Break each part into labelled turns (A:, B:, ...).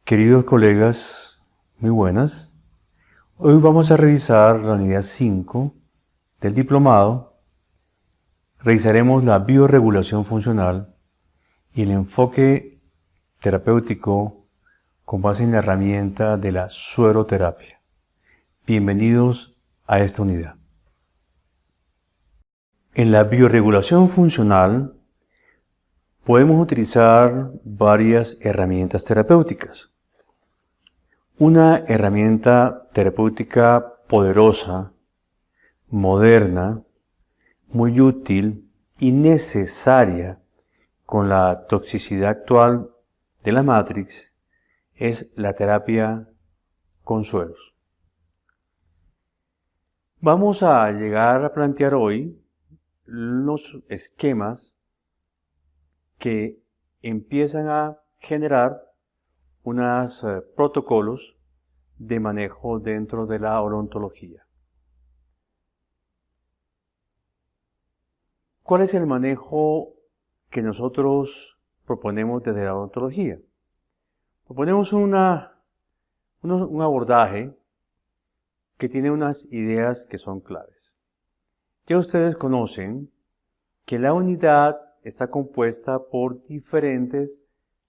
A: Queridos colegas, muy buenas. Hoy vamos a revisar la unidad 5 del diplomado. Revisaremos la biorregulación funcional y el enfoque terapéutico con base en la herramienta de la sueroterapia. Bienvenidos a esta unidad. En la biorregulación funcional podemos utilizar varias herramientas terapéuticas. Una herramienta terapéutica poderosa, moderna, muy útil y necesaria con la toxicidad actual de la Matrix es la terapia con sueros. Vamos a llegar a plantear hoy los esquemas que empiezan a generar unos protocolos de manejo dentro de la odontología. ¿Cuál es el manejo que nosotros proponemos desde la odontología? Proponemos un abordaje que tiene unas ideas que son claves. Ya ustedes conocen que la unidad está compuesta por diferentes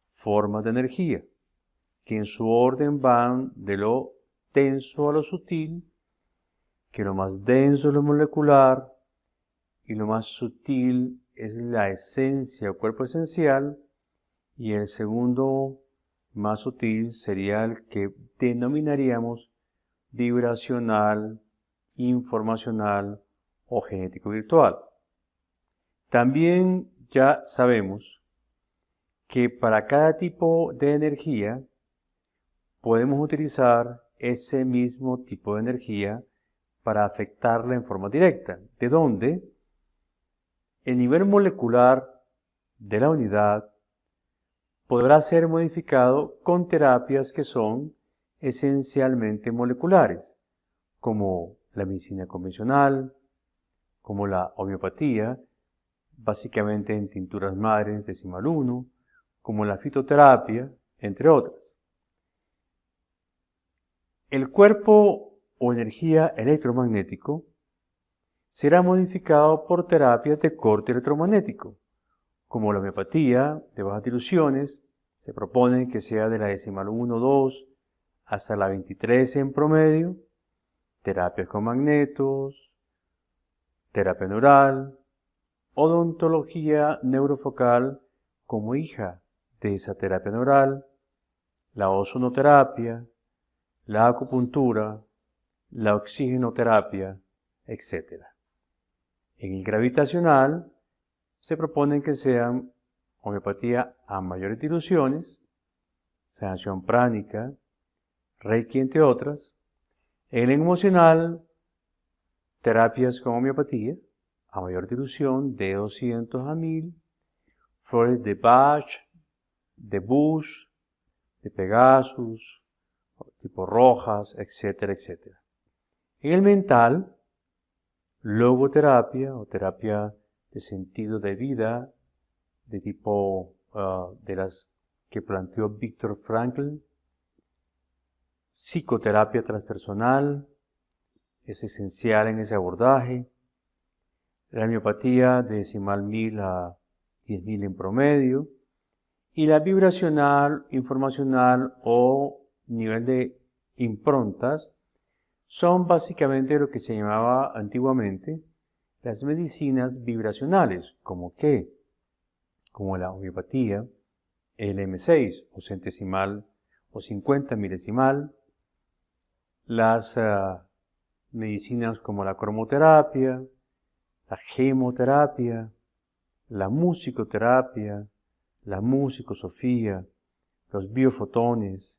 A: formas de energía, que en su orden van de lo denso a lo sutil, que lo más denso es lo molecular y lo más sutil es la esencia o cuerpo esencial, y el segundo más sutil sería el que denominaríamos vibracional, informacional o genético virtual. También ya sabemos que para cada tipo de energía podemos utilizar ese mismo tipo de energía para afectarla en forma directa, de donde el nivel molecular de la unidad podrá ser modificado con terapias que son esencialmente moleculares, como la medicina convencional, como la homeopatía, básicamente en tinturas madres decimal 1, como la fitoterapia, entre otras. El cuerpo o energía electromagnético será modificado por terapias de corte electromagnético, como la homeopatía de bajas diluciones. Se propone que sea de la decimal 1, 2 hasta la 23 en promedio, terapias con magnetos, terapia neural, odontología neurofocal como hija de esa terapia neural, la ozonoterapia, la acupuntura, la oxigenoterapia, etc. En el gravitacional se propone que sean homeopatía a mayores diluciones, sanación pránica, reiki, entre otras. En el emocional, terapias con homeopatía a mayor dilución de 200 a 1000, flores de Bach, de Bush, de Pegasus, tipo rojas, etcétera, etcétera. En el mental, logoterapia o terapia de sentido de vida, de tipo de las que planteó Viktor Frankl, psicoterapia transpersonal, es esencial en ese abordaje, la homeopatía de decimal 1000 a 10.000 en promedio, y la vibracional, informacional o nivel de improntas son básicamente lo que se llamaba antiguamente las medicinas vibracionales, como la homeopatía, el M6 o centesimal o 50 milesimal, las medicinas como la cromoterapia, la gemoterapia, la musicoterapia, la musicosofía, los biofotones,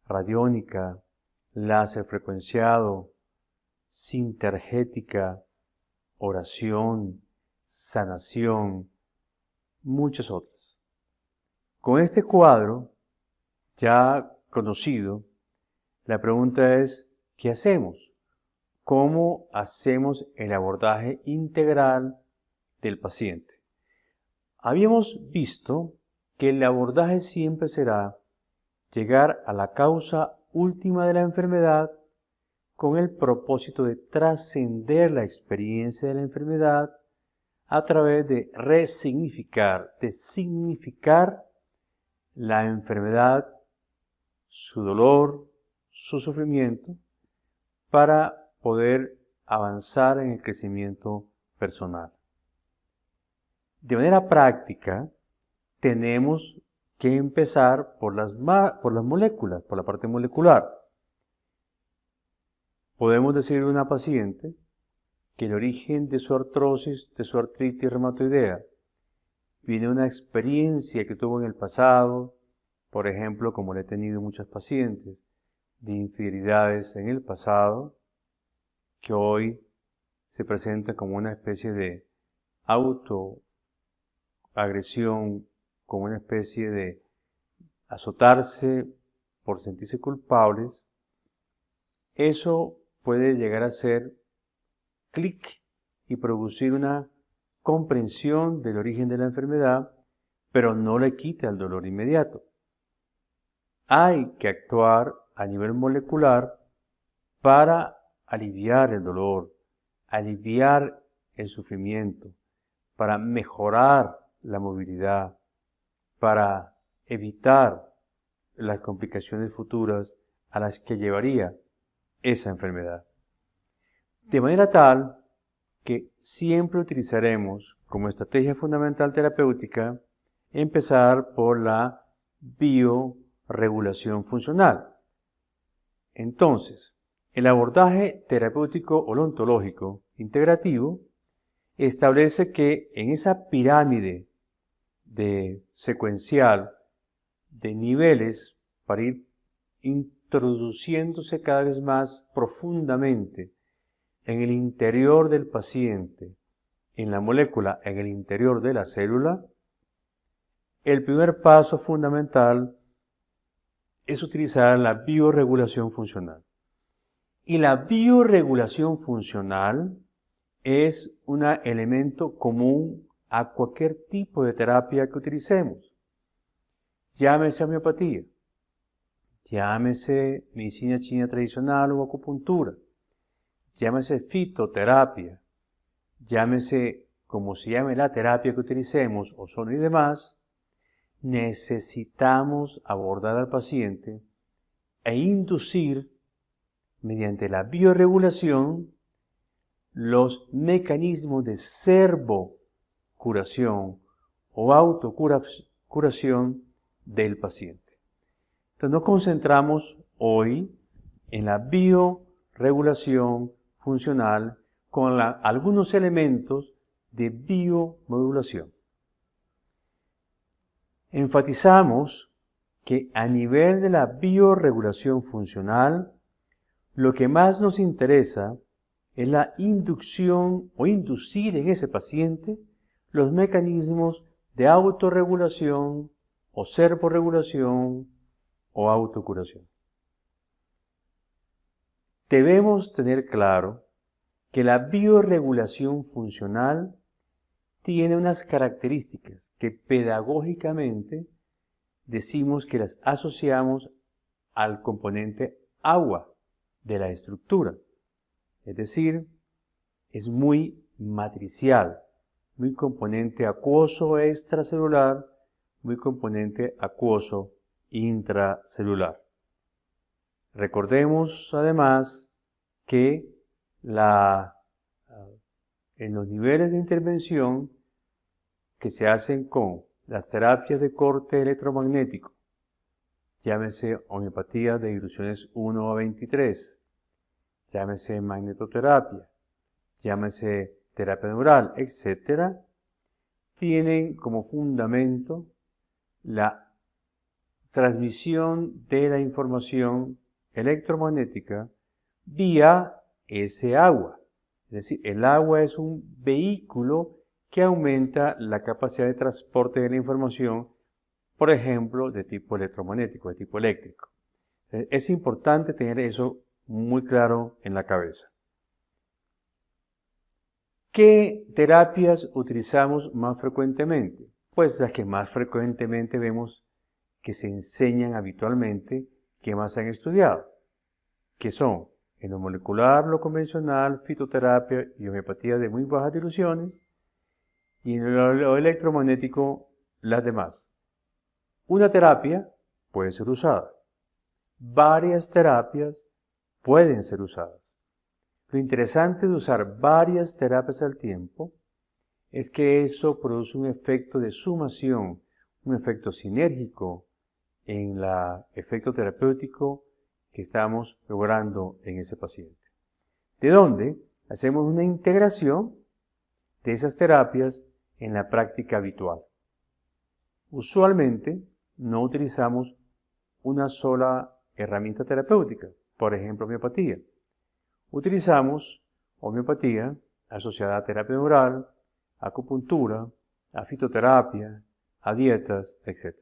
A: radiónica, láser frecuenciado, sintergética, oración, sanación, muchas otras. Con este cuadro ya conocido, la pregunta es, ¿qué hacemos? ¿Cómo hacemos el abordaje integral del paciente? Habíamos visto que el abordaje siempre será llegar a la causa última de la enfermedad con el propósito de trascender la experiencia de la enfermedad a través de resignificar, de significar la enfermedad, su dolor, su sufrimiento, para poder avanzar en el crecimiento personal. De manera práctica, tenemos que empezar por las moléculas, por la parte molecular. Podemos decirle a una paciente que el origen de su artrosis, de su artritis reumatoidea, viene de una experiencia que tuvo en el pasado, por ejemplo, como le he tenido muchos pacientes, de infidelidades en el pasado, que hoy se presenta como una especie de autoagresión, como una especie de azotarse por sentirse culpables. Eso puede llegar a ser clic y producir una comprensión del origen de la enfermedad, pero no le quita el dolor inmediato. Hay que actuar a nivel molecular para aliviar el dolor, aliviar el sufrimiento, para mejorar la movilidad, para evitar las complicaciones futuras a las que llevaría esa enfermedad. De manera tal que siempre utilizaremos como estrategia fundamental terapéutica empezar por la biorregulación funcional. Entonces, el abordaje terapéutico odontológico integrativo establece que en esa pirámide secuencial de niveles para ir introduciéndose cada vez más profundamente en el interior del paciente, en la molécula, en el interior de la célula, el primer paso fundamental es utilizar la biorregulación funcional. Y la biorregulación funcional es un elemento común a cualquier tipo de terapia que utilicemos. Llámese homeopatía, llámese medicina china tradicional o acupuntura, llámese fitoterapia, llámese como se llame la terapia que utilicemos, ozono y demás, necesitamos abordar al paciente e inducir mediante la biorregulación los mecanismos de servocuración o autocuración del paciente. Entonces nos concentramos hoy en la biorregulación funcional con algunos elementos de biomodulación. Enfatizamos que a nivel de la biorregulación funcional, lo que más nos interesa es la inducción o inducir en ese paciente los mecanismos de autorregulación o servorregulación o autocuración. Debemos tener claro que la biorregulación funcional tiene unas características que pedagógicamente decimos que las asociamos al componente agua de la estructura. Es decir, es muy matricial, muy componente acuoso extracelular, muy componente acuoso intracelular. Recordemos además que en los niveles de intervención que se hacen con las terapias de corte electromagnético, llámese homeopatía de diluciones 1 a 23, llámese magnetoterapia, llámese terapia neural, etc., tienen como fundamento la transmisión de la información electromagnética vía ese agua. Es decir, el agua es un vehículo que aumenta la capacidad de transporte de la información, por ejemplo, de tipo electromagnético, de tipo eléctrico. Es importante tener eso muy claro en la cabeza. ¿Qué terapias utilizamos más frecuentemente? Pues las que más frecuentemente vemos que se enseñan habitualmente, que más se han estudiado, que son en lo molecular, lo convencional, fitoterapia y homeopatía de muy bajas diluciones, y en lo electromagnético las demás. Una terapia puede ser usada. Varias terapias pueden ser usadas. Lo interesante de usar varias terapias al tiempo es que eso produce un efecto de sumación, un efecto sinérgico en el efecto terapéutico que estamos logrando en ese paciente. ¿De dónde? Hacemos una integración de esas terapias en la práctica habitual. Usualmente no utilizamos una sola herramienta terapéutica, por ejemplo, homeopatía. Utilizamos homeopatía asociada a terapia neural, a acupuntura, a fitoterapia, a dietas, etc.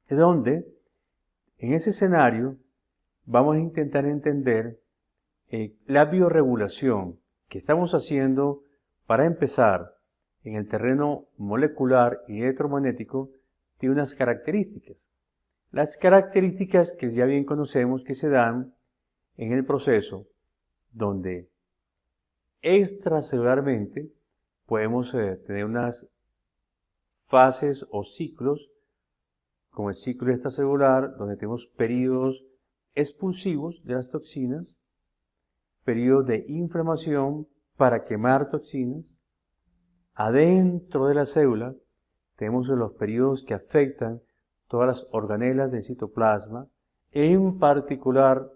A: De donde, en ese escenario, vamos a intentar entender la bioregulación que estamos haciendo para empezar en el terreno molecular y electromagnético tiene unas características. Las características que ya bien conocemos que se dan en el proceso donde extracelularmente podemos tener unas fases o ciclos, como el ciclo extracelular, donde tenemos periodos expulsivos de las toxinas, periodos de inflamación para quemar toxinas. Adentro de la célula tenemos los periodos que afectan todas las organelas del citoplasma, en particular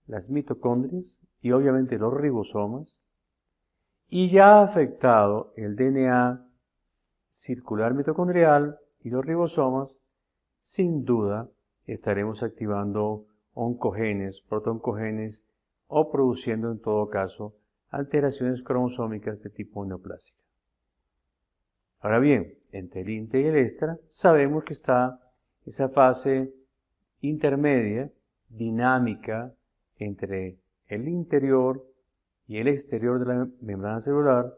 A: las mitocondrias y obviamente los ribosomas, y ya afectado el DNA circular mitocondrial y los ribosomas, sin duda estaremos activando oncogenes, protooncogenes o produciendo en todo caso alteraciones cromosómicas de tipo neoplásica. Ahora bien, entre el inter y el extra sabemos que está esa fase intermedia, dinámica, entre el interior y el exterior de la membrana celular,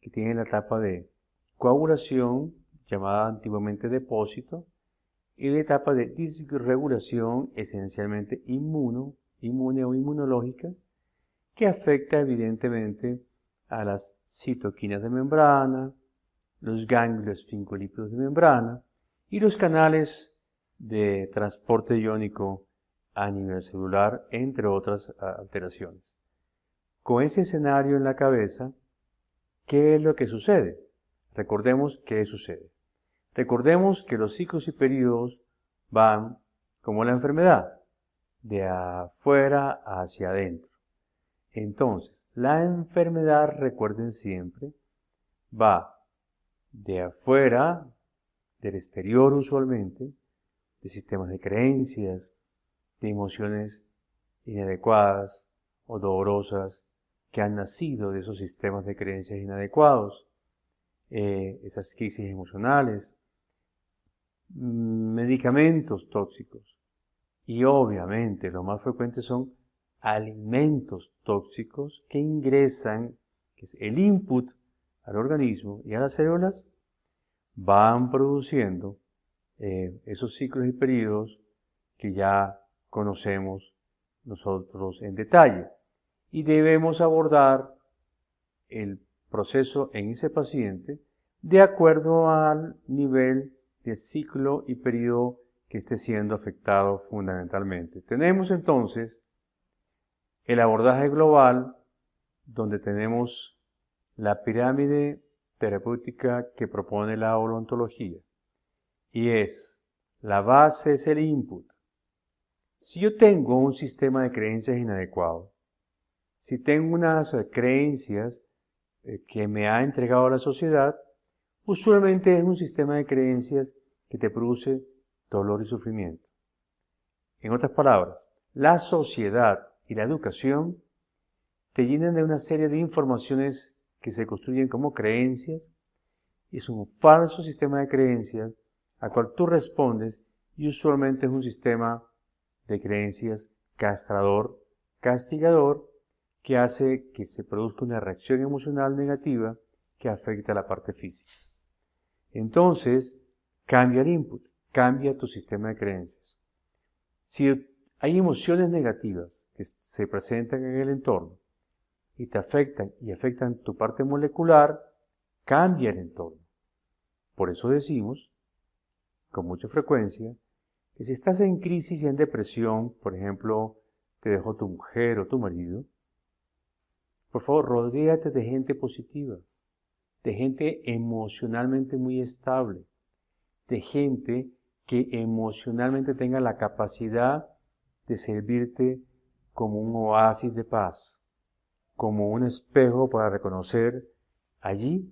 A: que tiene la etapa de coagulación, llamada antiguamente depósito, y la etapa de disregulación, esencialmente inmune o inmunológica, que afecta evidentemente a las citoquinas de membrana, los ganglios esfingolípidos de membrana y los canales de transporte iónico a nivel celular, entre otras alteraciones. Con ese escenario en la cabeza, ¿qué es lo que sucede? Recordemos qué sucede. Recordemos que los ciclos y periodos van como la enfermedad, de afuera hacia adentro. Entonces, la enfermedad, recuerden siempre, va de afuera, del exterior usualmente, de sistemas de creencias, de emociones inadecuadas o dolorosas que han nacido de esos sistemas de creencias inadecuados, esas crisis emocionales, medicamentos tóxicos y obviamente lo más frecuente son alimentos tóxicos que ingresan, que es el input al organismo y a las células, van produciendo esos ciclos y periodos que ya conocemos nosotros en detalle. Y debemos abordar el proceso en ese paciente de acuerdo al nivel de ciclo y periodo que esté siendo afectado fundamentalmente. Tenemos entonces el abordaje global, donde tenemos la pirámide terapéutica que propone la odontología, y es, la base es el input. Si yo tengo un sistema de creencias inadecuado, si tengo unas creencias que me ha entregado la sociedad, usualmente es un sistema de creencias que te produce dolor y sufrimiento. En otras palabras, la sociedad y la educación te llenan de una serie de informaciones que se construyen como creencias, y es un falso sistema de creencias al cual tú respondes, y usualmente es un sistema de creencias castrador, castigador, que hace que se produzca una reacción emocional negativa que afecta a la parte física. Entonces, cambia el input, cambia tu sistema de creencias. Si hay emociones negativas que se presentan en el entorno y te afectan y afectan tu parte molecular, cambia el entorno. Por eso decimos, con mucha frecuencia, que si estás en crisis y en depresión, por ejemplo, te dejó tu mujer o tu marido, por favor, rodéate de gente positiva, de gente emocionalmente muy estable, de gente que emocionalmente tenga la capacidad de servirte como un oasis de paz, como un espejo para reconocer allí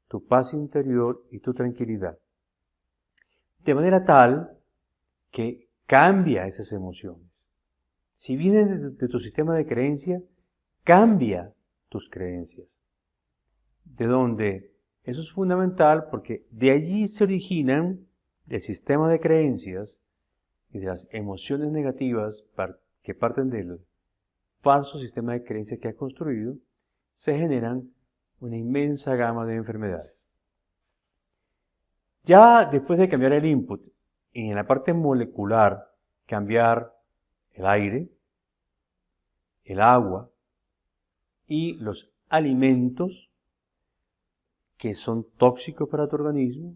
A: tu paz interior y tu tranquilidad. De manera tal que cambia esas emociones. Si vienen de tu sistema de creencia, cambia tus creencias. De donde eso es fundamental porque de allí se originan el sistema de creencias y de las emociones negativas que parten del falso sistema de creencias que has construido, se generan una inmensa gama de enfermedades. Ya después de cambiar el input, en la parte molecular, cambiar el aire, el agua y los alimentos que son tóxicos para tu organismo,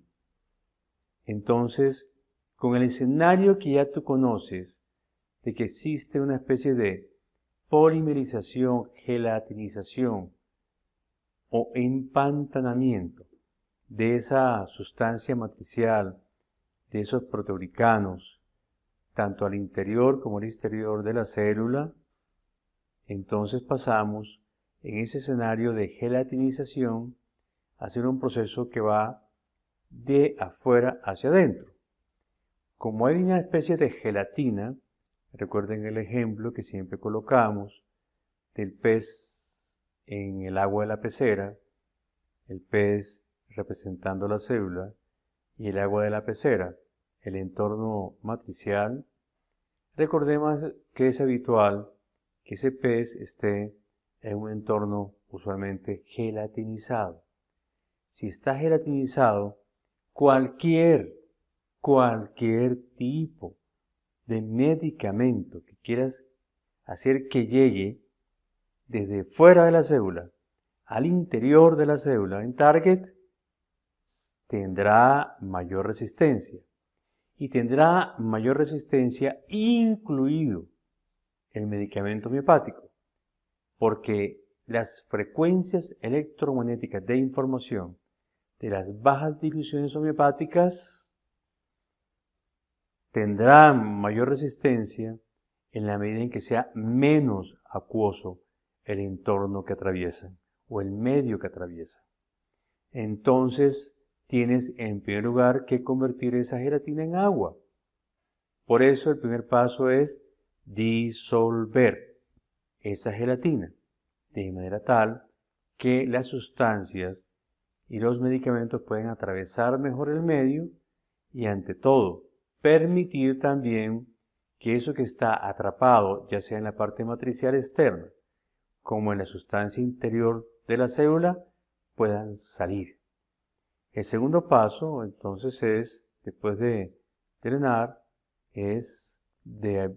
A: entonces, con el escenario que ya tú conoces, de que existe una especie de polimerización, gelatinización o empantanamiento de esa sustancia matricial, de esos proteoglicanos, tanto al interior como al exterior de la célula, entonces pasamos en ese escenario de gelatinización a hacer un proceso que va de afuera hacia adentro. Como hay una especie de gelatina, recuerden el ejemplo que siempre colocamos del pez en el agua de la pecera, el pez representando la célula y el agua de la pecera, el entorno matricial. Recordemos que es habitual que ese pez esté en un entorno usualmente gelatinizado. Si está gelatinizado, cualquier tipo de medicamento que quieras hacer que llegue desde fuera de la célula al interior de la célula en target, tendrá mayor resistencia. Y tendrá mayor resistencia incluido el medicamento homeopático, porque las frecuencias electromagnéticas de información de las bajas diluciones homeopáticas tendrán mayor resistencia en la medida en que sea menos acuoso el entorno que atraviesan o el medio que atraviesan. Entonces tienes en primer lugar que convertir esa gelatina en agua. Por eso el primer paso es disolver esa gelatina de manera tal que las sustancias y los medicamentos pueden atravesar mejor el medio y ante todo permitir también que eso que está atrapado, ya sea en la parte matricial externa como en la sustancia interior de la célula, puedan salir. El segundo paso entonces es, después de drenar, es drenar.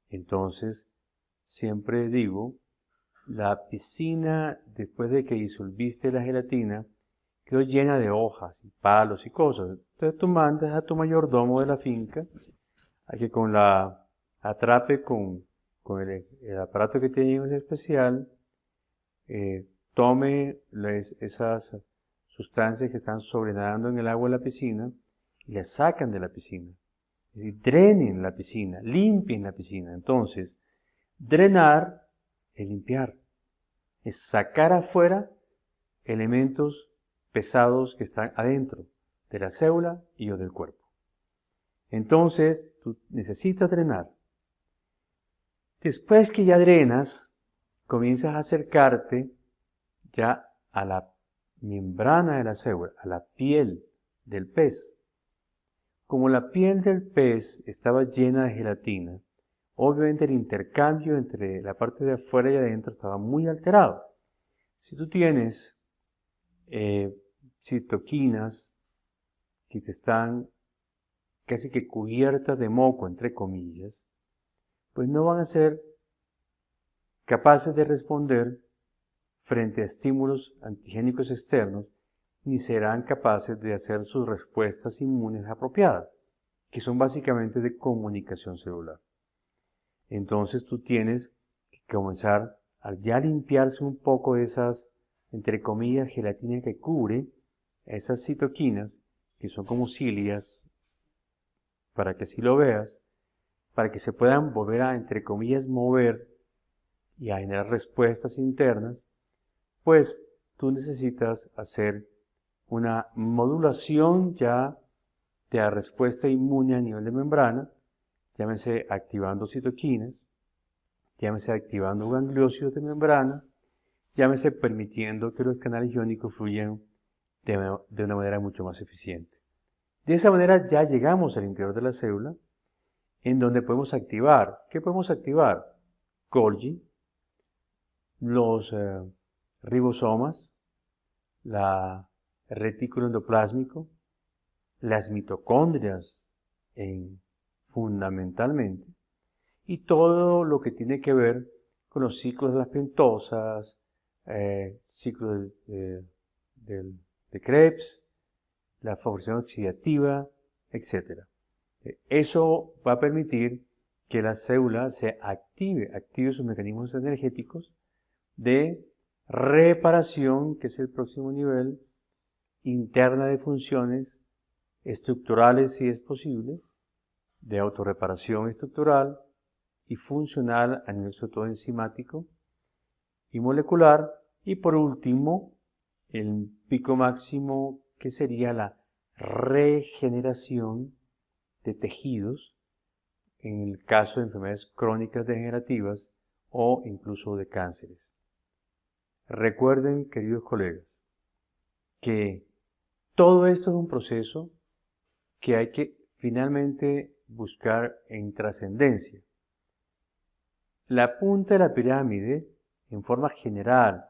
A: Entonces, siempre digo, la piscina, después de que disolviste la gelatina, quedó llena de hojas y palos y cosas. Entonces tú mandas a tu mayordomo de la finca a que atrape con el aparato que tiene en especial, tome esas sustancias que están sobrenadando en el agua de la piscina y las sacan de la piscina. Es decir, drenen la piscina, limpien la piscina. Entonces, drenar es limpiar, es sacar afuera elementos pesados que están adentro de la célula y o del cuerpo. Entonces, tú necesitas drenar. Después que ya drenas, comienzas a acercarte ya a la membrana de la célula, a la piel del pez. Como la piel del pez estaba llena de gelatina, obviamente el intercambio entre la parte de afuera y adentro estaba muy alterado. Si tú tienes citoquinas que están casi que cubiertas de moco, entre comillas, pues no van a ser capaces de responder frente a estímulos antigénicos externos, ni serán capaces de hacer sus respuestas inmunes apropiadas, que son básicamente de comunicación celular. Entonces tú tienes que comenzar a ya limpiarse un poco de esas, entre comillas, gelatina que cubre esas citoquinas, que son como cilias, para que así lo veas, para que se puedan volver a, entre comillas, mover y a generar respuestas internas, pues tú necesitas hacer una modulación ya de la respuesta inmune a nivel de membrana, llámese activando citoquinas, llámese activando gangliósidos de membrana, llámese permitiendo que los canales iónicos fluyan de una manera mucho más eficiente. De esa manera ya llegamos al interior de la célula, en donde podemos activar. ¿Qué podemos activar? Golgi, los ribosomas, el retículo endoplásmico, las mitocondrias fundamentalmente, y todo lo que tiene que ver con los ciclos de las pentosas, ciclos de Krebs, la fagocitación oxidativa, etc. Eso va a permitir que la célula se active sus mecanismos energéticos de reparación, que es el próximo nivel, interna de funciones estructurales si es posible, de autorreparación estructural y funcional a nivel sobre todo enzimático y molecular, y por último el pico máximo que sería la regeneración de tejidos en el caso de enfermedades crónicas degenerativas o incluso de cánceres. Recuerden, queridos colegas, que todo esto es un proceso que hay que finalmente buscar en trascendencia. La punta de la pirámide, en forma general,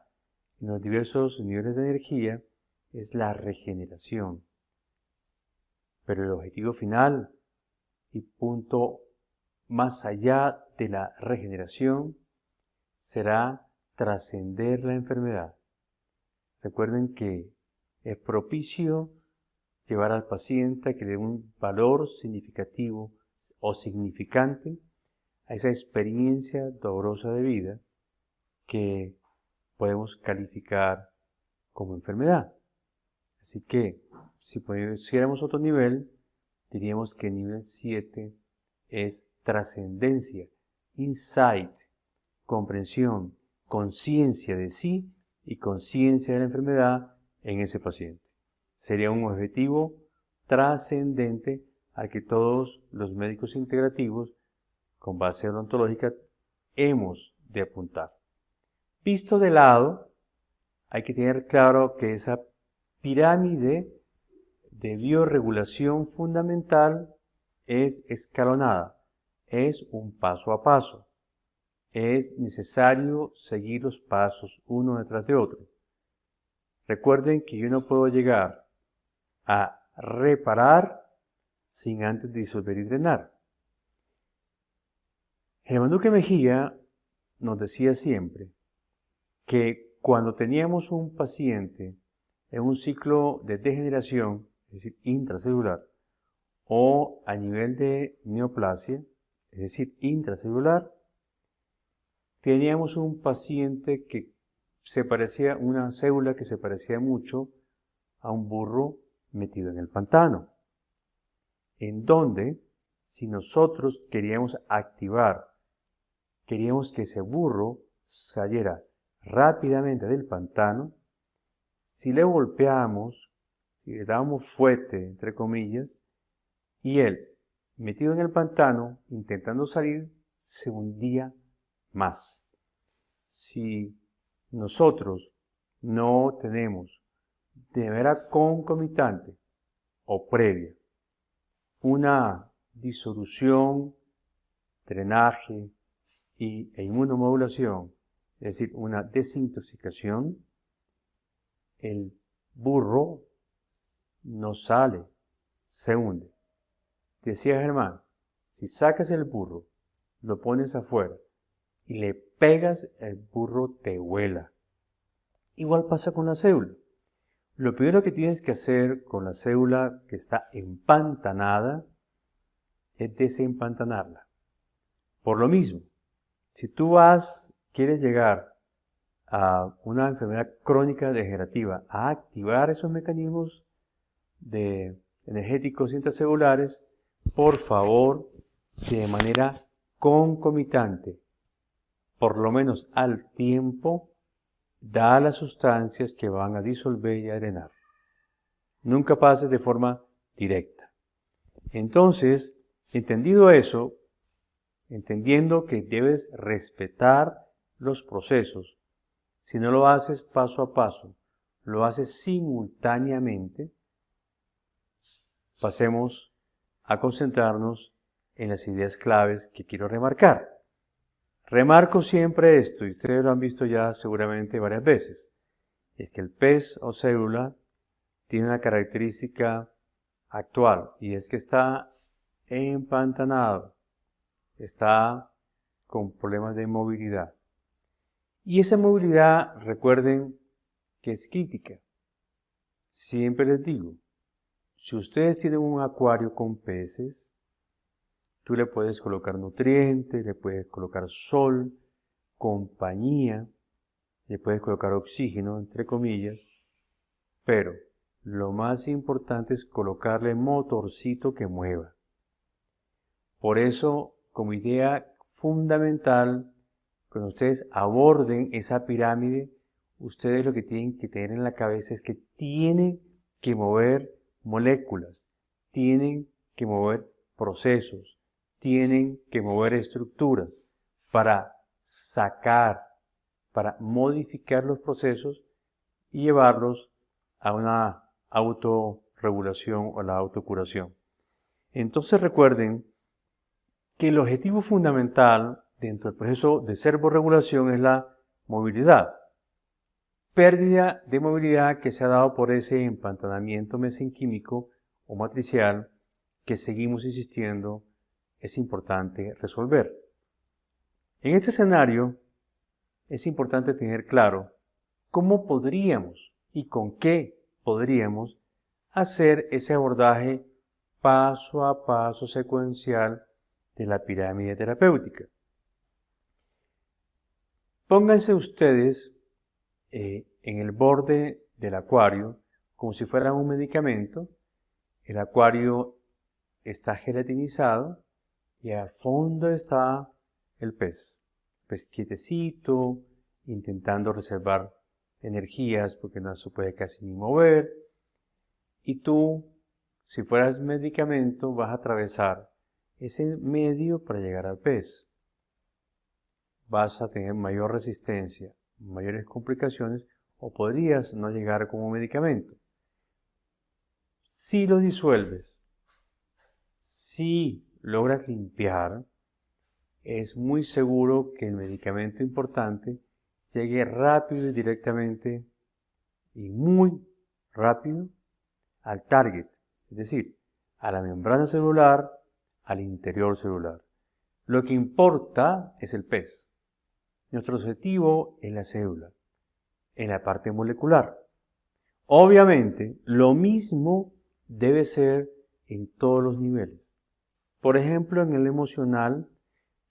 A: en los diversos niveles de energía, es la regeneración. Pero el objetivo final y punto más allá de la regeneración será trascender la enfermedad. Recuerden que es propicio llevar al paciente a que le dé un valor significativo o significante a esa experiencia dolorosa de vida que podemos calificar como enfermedad. Así que, si pusiéramos otro nivel, diríamos que el nivel 7 es trascendencia, insight, comprensión, conciencia de sí y conciencia de la enfermedad en ese paciente. Sería un objetivo trascendente al que todos los médicos integrativos con base odontológica hemos de apuntar. Visto de lado, hay que tener claro que esa pirámide de bioregulación fundamental es escalonada, es un paso a paso. Es necesario seguir los pasos uno detrás de otro. Recuerden que yo no puedo llegar a reparar sin antes disolver y drenar. Germán Duque Mejía nos decía siempre que cuando teníamos un paciente en un ciclo de degeneración, es decir, intracelular, o a nivel de neoplasia, es decir, intracelular, teníamos un paciente que una célula que se parecía mucho a un burro metido en el pantano, en donde, si nosotros queríamos queríamos que ese burro saliera rápidamente del pantano, si le golpeábamos, si le dábamos fuerte, entre comillas, y él, metido en el pantano, intentando salir, se hundía más. Si nosotros no tenemos de manera concomitante o previa una disolución, drenaje e inmunomodulación, es decir, una desintoxicación, el burro no sale, se hunde. Decía Germán, si sacas el burro, lo pones afuera y le pegas, el burro te vuela. Igual pasa con la célula. Lo primero que tienes que hacer con la célula que está empantanada es desempantanarla. Por lo mismo, si tú quieres llegar a una enfermedad crónica degenerativa, a activar esos mecanismos energéticos intracelulares, por favor, de manera concomitante, por lo menos al tiempo, da las sustancias que van a disolver y a drenar. Nunca pases de forma directa. Entonces, entendido eso, entendiendo que debes respetar los procesos, si no lo haces paso a paso, lo haces simultáneamente, pasemos a concentrarnos en las ideas claves que quiero remarcar. Remarco siempre esto, y ustedes lo han visto ya seguramente varias veces, es que el pez o célula tiene una característica actual, y es que está empantanado, está con problemas de movilidad. Y esa movilidad, recuerden que es crítica. Siempre les digo, si ustedes tienen un acuario con peces, tú le puedes colocar nutrientes, le puedes colocar sol, compañía, le puedes colocar oxígeno, entre comillas, pero lo más importante es colocarle motorcito que mueva. Por eso, como idea fundamental, cuando ustedes aborden esa pirámide, ustedes lo que tienen que tener en la cabeza es que tienen que mover moléculas, tienen que mover procesos, tienen que mover estructuras para sacar, para modificar los procesos y llevarlos a una autorregulación o la autocuración. Entonces recuerden que el objetivo fundamental dentro del proceso de servorregulación es la movilidad. Pérdida de movilidad que se ha dado por ese empantanamiento mesenquímico o matricial que seguimos insistiendo es importante resolver. En este escenario es importante tener claro cómo podríamos y con qué podríamos hacer ese abordaje paso a paso secuencial de la pirámide terapéutica. Pónganse ustedes en el borde del acuario como si fuera un medicamento. El acuario está gelatinizado y al fondo está el pez quietecito, intentando reservar energías porque no se puede casi ni mover. Y tú, si fueras medicamento, vas a atravesar ese medio para llegar al pez. Vas a tener mayor resistencia, mayores complicaciones, o podrías no llegar como medicamento. Si lo disuelves, si logras limpiar, es muy seguro que el medicamento importante llegue rápido y directamente y muy rápido al target, es decir, a la membrana celular, al interior celular. Lo que importa es el pez. Nuestro objetivo es la célula, en la parte molecular. Obviamente, lo mismo debe ser en todos los niveles. Por ejemplo, en el emocional,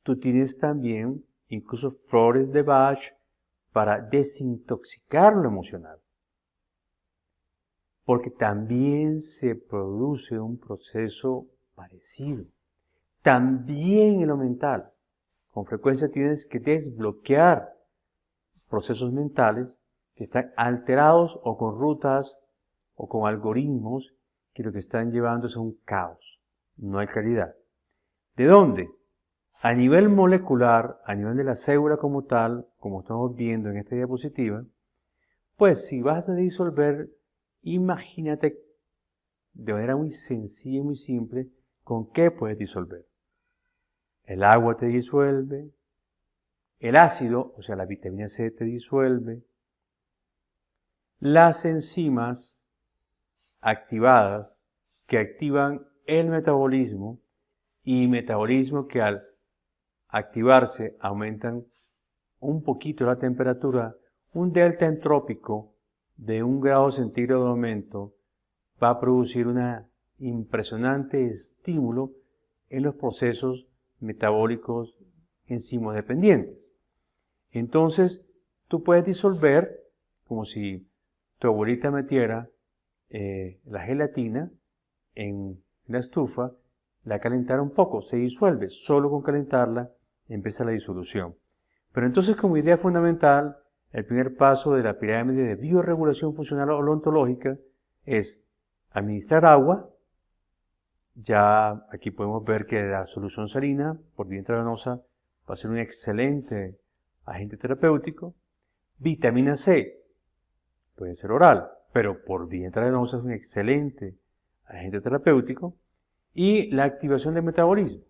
A: tú tienes también incluso flores de Bach para desintoxicar lo emocional. Porque también se produce un proceso parecido. También en lo mental. Con frecuencia tienes que desbloquear procesos mentales que están alterados o con rutas o con algoritmos que lo que están llevando es a un caos. No hay claridad. ¿De dónde? A nivel molecular, a nivel de la célula como tal, como estamos viendo en esta diapositiva, pues si vas a disolver, imagínate de manera muy sencilla y muy simple con qué puedes disolver. El agua te disuelve, el ácido, o sea la vitamina C te disuelve, las enzimas activadas que activan el metabolismo y metabolismo que al activarse aumentan un poquito la temperatura, un delta entrópico de 1 grado centígrado de aumento va a producir un impresionante estímulo en los procesos metabólicos enzimodependientes. Entonces, tú puedes disolver, como si tu abuelita metiera la gelatina en la estufa, la calentara un poco, se disuelve, solo con calentarla empieza la disolución. Pero entonces, como idea fundamental, el primer paso de la pirámide de bioregulación funcional odontológica es administrar agua. Ya aquí podemos ver que la solución salina por vía intravenosa va a ser un excelente agente terapéutico. Vitamina C puede ser oral, pero por vía intravenosa es un excelente agente terapéutico. Y la activación del metabolismo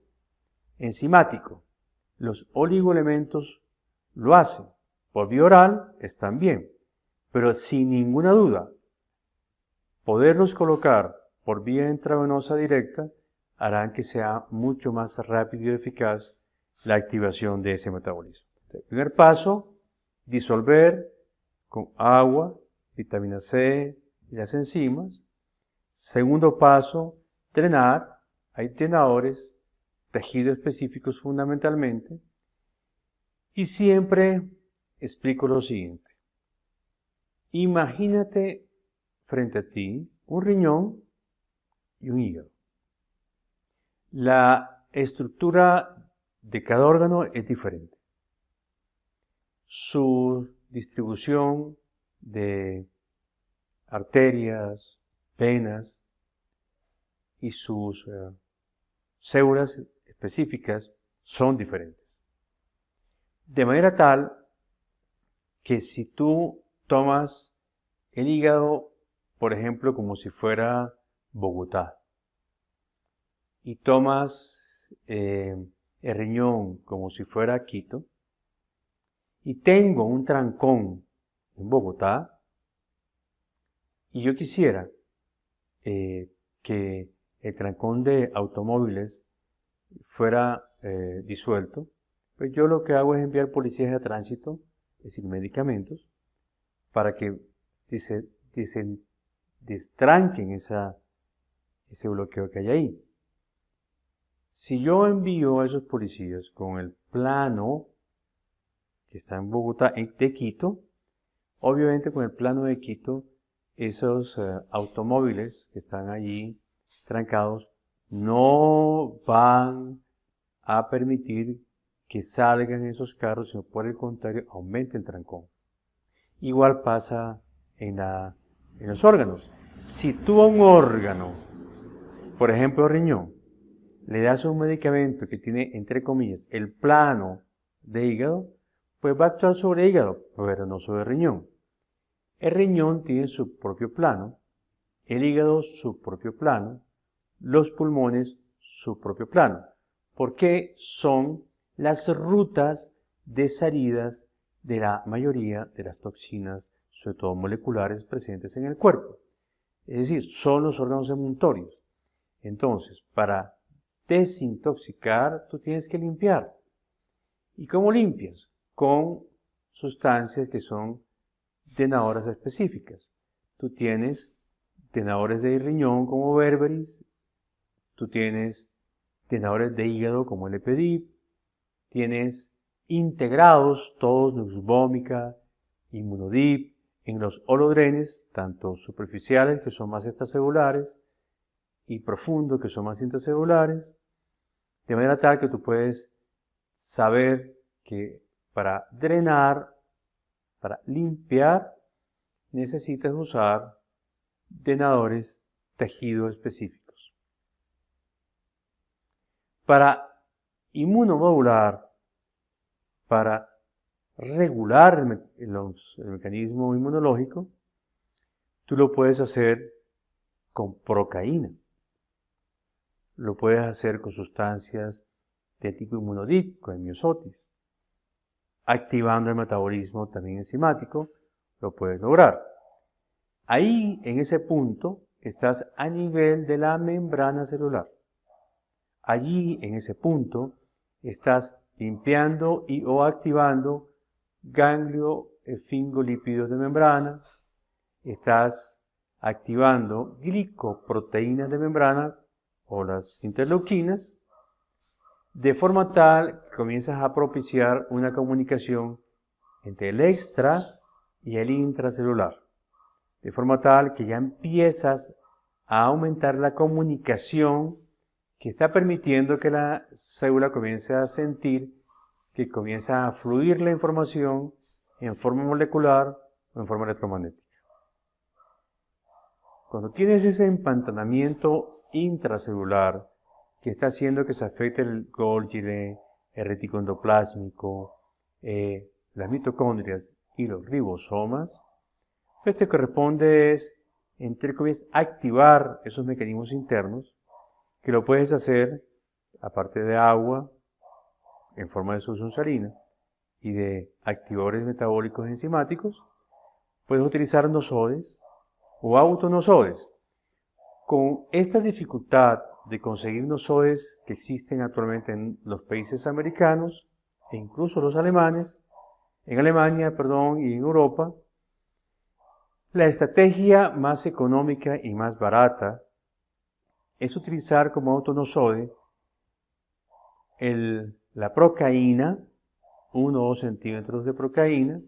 A: enzimático. Los oligoelementos lo hacen. Por vía oral están bien, pero sin ninguna duda, poderlos colocar por vía intravenosa directa harán que sea mucho más rápido y eficaz la activación de ese metabolismo. El primer paso, disolver con agua, vitamina C y las enzimas. Segundo paso, drenar. Hay drenadores, tejidos específicos fundamentalmente. Y siempre explico lo siguiente. Imagínate frente a ti un riñón y un hígado. La estructura de cada órgano es diferente. Su distribución de arterias, venas y sus células específicas son diferentes. De manera tal que si tú tomas el hígado, por ejemplo, como si fuera Bogotá, y tomas el riñón como si fuera Quito, y tengo un trancón en Bogotá, y yo quisiera que el trancón de automóviles fuera disuelto, pues yo lo que hago es enviar policías de tránsito, es decir, medicamentos, para que destranquen ese bloqueo que hay ahí. Si yo envío a esos policías con el plano que está en Bogotá, de Quito, obviamente con el plano de Quito, esos automóviles que están allí trancados no van a permitir que salgan esos carros, sino por el contrario, aumente el trancón. Igual pasa en los órganos. Si tú a un órgano, por ejemplo riñón, le das un medicamento que tiene, entre comillas, el plano de hígado, pues va a actuar sobre hígado, pero no sobre riñón. El riñón tiene su propio plano, el hígado su propio plano, los pulmones su propio plano, porque son las rutas de salidas de la mayoría de las toxinas, sobre todo moleculares, presentes en el cuerpo. Es decir, son los órganos emuntorios. Entonces, para desintoxicar, tú tienes que limpiar. ¿Y cómo limpias? Con sustancias que son drenadoras específicas. Tú tienes drenadores de riñón como berberis, tú tienes drenadores de hígado como el Epedip, tienes integrados todos Nuxvomica, Immunodip, en los holodrenes, tanto superficiales que son más extracelulares y profundos que son más intracelulares, de manera tal que tú puedes saber que para drenar, para limpiar, necesitas usar drenadores tejido específicos. Para inmunomodular, para regular el mecanismo inmunológico, tú lo puedes hacer con procaína. Lo puedes hacer con sustancias de tipo inmunodip, con el miosotis. Activando el metabolismo también enzimático, lo puedes lograr. Ahí, en ese punto, estás a nivel de la membrana celular. Allí, en ese punto, estás limpiando y o activando ganglio esfingolípidos de membrana, estás activando glicoproteínas de membrana o las interleuquinas, de forma tal que comienzas a propiciar una comunicación entre el extra y el intracelular, de forma tal que ya empiezas a aumentar la comunicación que está permitiendo que la célula comience a sentir que comienza a fluir la información en forma molecular o en forma electromagnética. Cuando tienes ese empantanamiento intracelular que está haciendo que se afecte el Golgi, el retículo endoplásmico, las mitocondrias y los ribosomas, pues te corresponde es, entre comillas, activar esos mecanismos internos, que lo puedes hacer, aparte de agua, en forma de solución salina, y de activadores metabólicos enzimáticos, puedes utilizar nosodes o autonosodes. Con esta dificultad de conseguir nosodes que existen actualmente en los países americanos e incluso los alemanes, en Alemania, y en Europa, la estrategia más económica y más barata es utilizar como autonosode la procaína, 1 o 2 centímetros de procaína,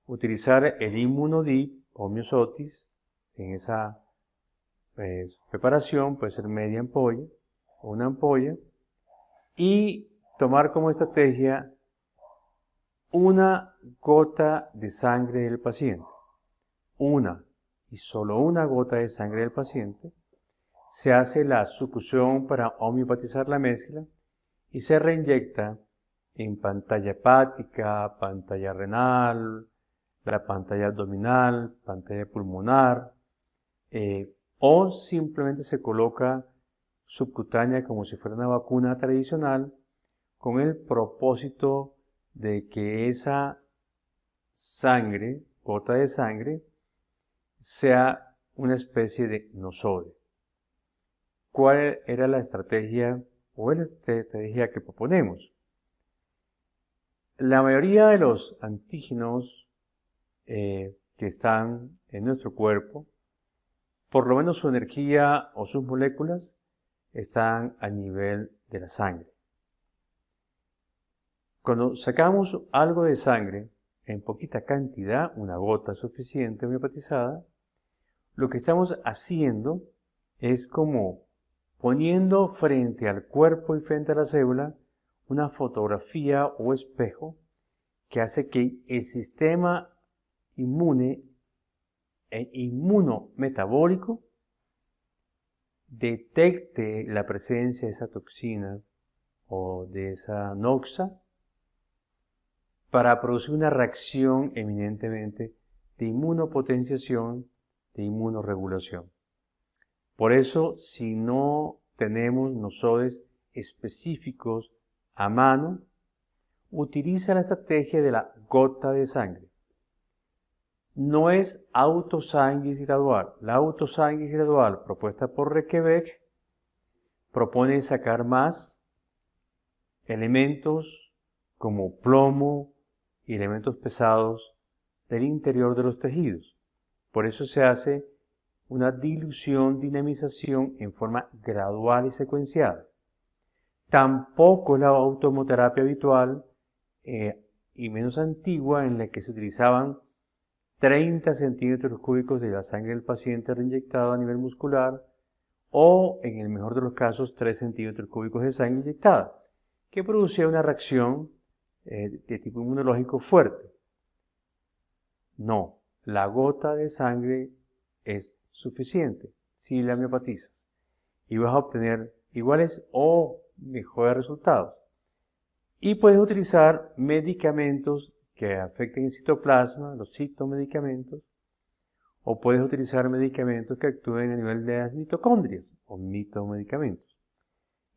A: utilizar el Immunodip o myosotis en esa preparación, puede ser media ampolla o una ampolla, y tomar como estrategia una gota de sangre del paciente, una y solo una gota de sangre del paciente, se hace la succión para homeopatizar la mezcla y se reinyecta en pantalla hepática, pantalla renal, la pantalla abdominal, pantalla pulmonar, o simplemente se coloca subcutánea como si fuera una vacuna tradicional con el propósito de que esa sangre, gota de sangre, sea una especie de nosode. ¿Cuál era la estrategia o la estrategia que proponemos? La mayoría de los antígenos que están en nuestro cuerpo, por lo menos su energía o sus moléculas, están a nivel de la sangre. Cuando sacamos algo de sangre en poquita cantidad, una gota suficiente homeopatizada, lo que estamos haciendo es como poniendo frente al cuerpo y frente a la célula una fotografía o espejo que hace que el sistema inmune e inmunometabólico detecte la presencia de esa toxina o de esa noxa para producir una reacción eminentemente de inmunopotenciación, de inmunorregulación. Por eso, si no tenemos nosodes específicos a mano, utiliza la estrategia de la gota de sangre. No es autosangis gradual. La autosangis gradual propuesta por Requebec propone sacar más elementos como plomo y elementos pesados del interior de los tejidos. Por eso se hace una dilución, dinamización en forma gradual y secuenciada. Tampoco es la autohemoterapia habitual y menos antigua en la que se utilizaban 30 centímetros cúbicos de la sangre del paciente reinyectado a nivel muscular o, en el mejor de los casos, 3 centímetros cúbicos de sangre inyectada, que producía una reacción de tipo inmunológico fuerte. No, la gota de sangre es suficiente si la homeopatizas y vas a obtener iguales o mejores resultados. Y puedes utilizar medicamentos que afecten el citoplasma, los citomedicamentos, o puedes utilizar medicamentos que actúen a nivel de las mitocondrias o mitomedicamentos.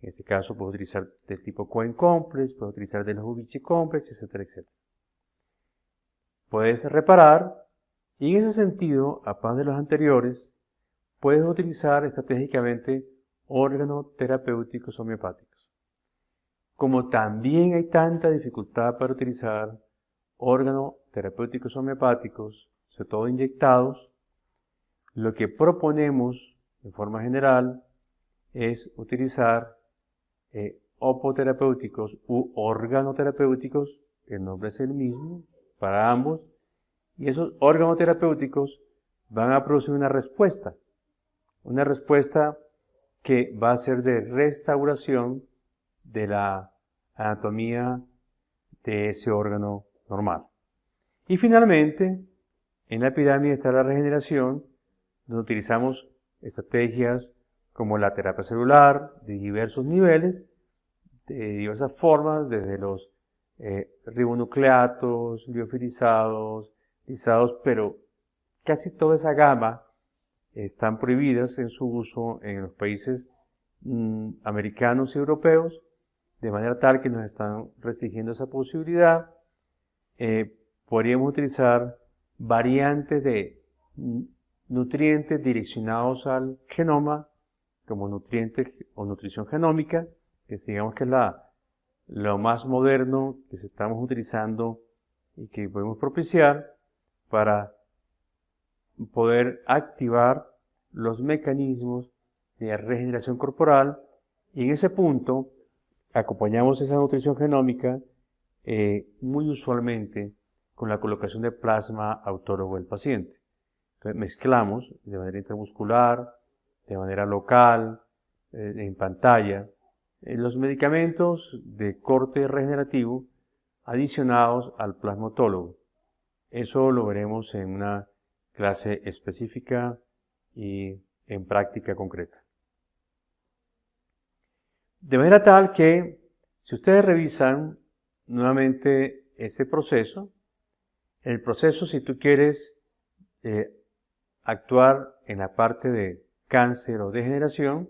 A: En este caso puedes utilizar del tipo Cohen Complex, puedes utilizar de los Ubici Complex, etcétera, etcétera. Puedes reparar y en ese sentido, aparte de los anteriores, puedes utilizar estratégicamente organoterapéuticos homeopáticos. Como también hay tanta dificultad para utilizar organoterapéuticos homeopáticos, sobre todo inyectados, lo que proponemos en forma general es utilizar opoterapéuticos u organoterapéuticos, el nombre es el mismo para ambos, y esos organoterapéuticos van a producir una respuesta que va a ser de restauración de la anatomía de ese órgano normal. Y finalmente, en la pirámide está la regeneración, donde utilizamos estrategias como la terapia celular de diversos niveles, de diversas formas, desde los ribonucleatos, liofilizados, lisados, pero casi toda esa gama están prohibidas en su uso en los países americanos y europeos, de manera tal que nos están restringiendo esa posibilidad. Podríamos utilizar variantes de nutrientes direccionados al genoma, como nutrientes o nutrición genómica, que digamos que es lo más moderno que estamos utilizando y que podemos propiciar para poder activar los mecanismos de regeneración corporal, y en ese punto acompañamos esa nutrición genómica muy usualmente con la colocación de plasma autólogo del paciente. Entonces mezclamos de manera intramuscular, de manera local, en pantalla, los medicamentos de corte regenerativo adicionados al plasma autólogo. Eso lo veremos en una clase específica y en práctica concreta. De manera tal que, si ustedes revisan nuevamente ese proceso, el proceso, si tú quieres actuar en la parte de cáncer o degeneración,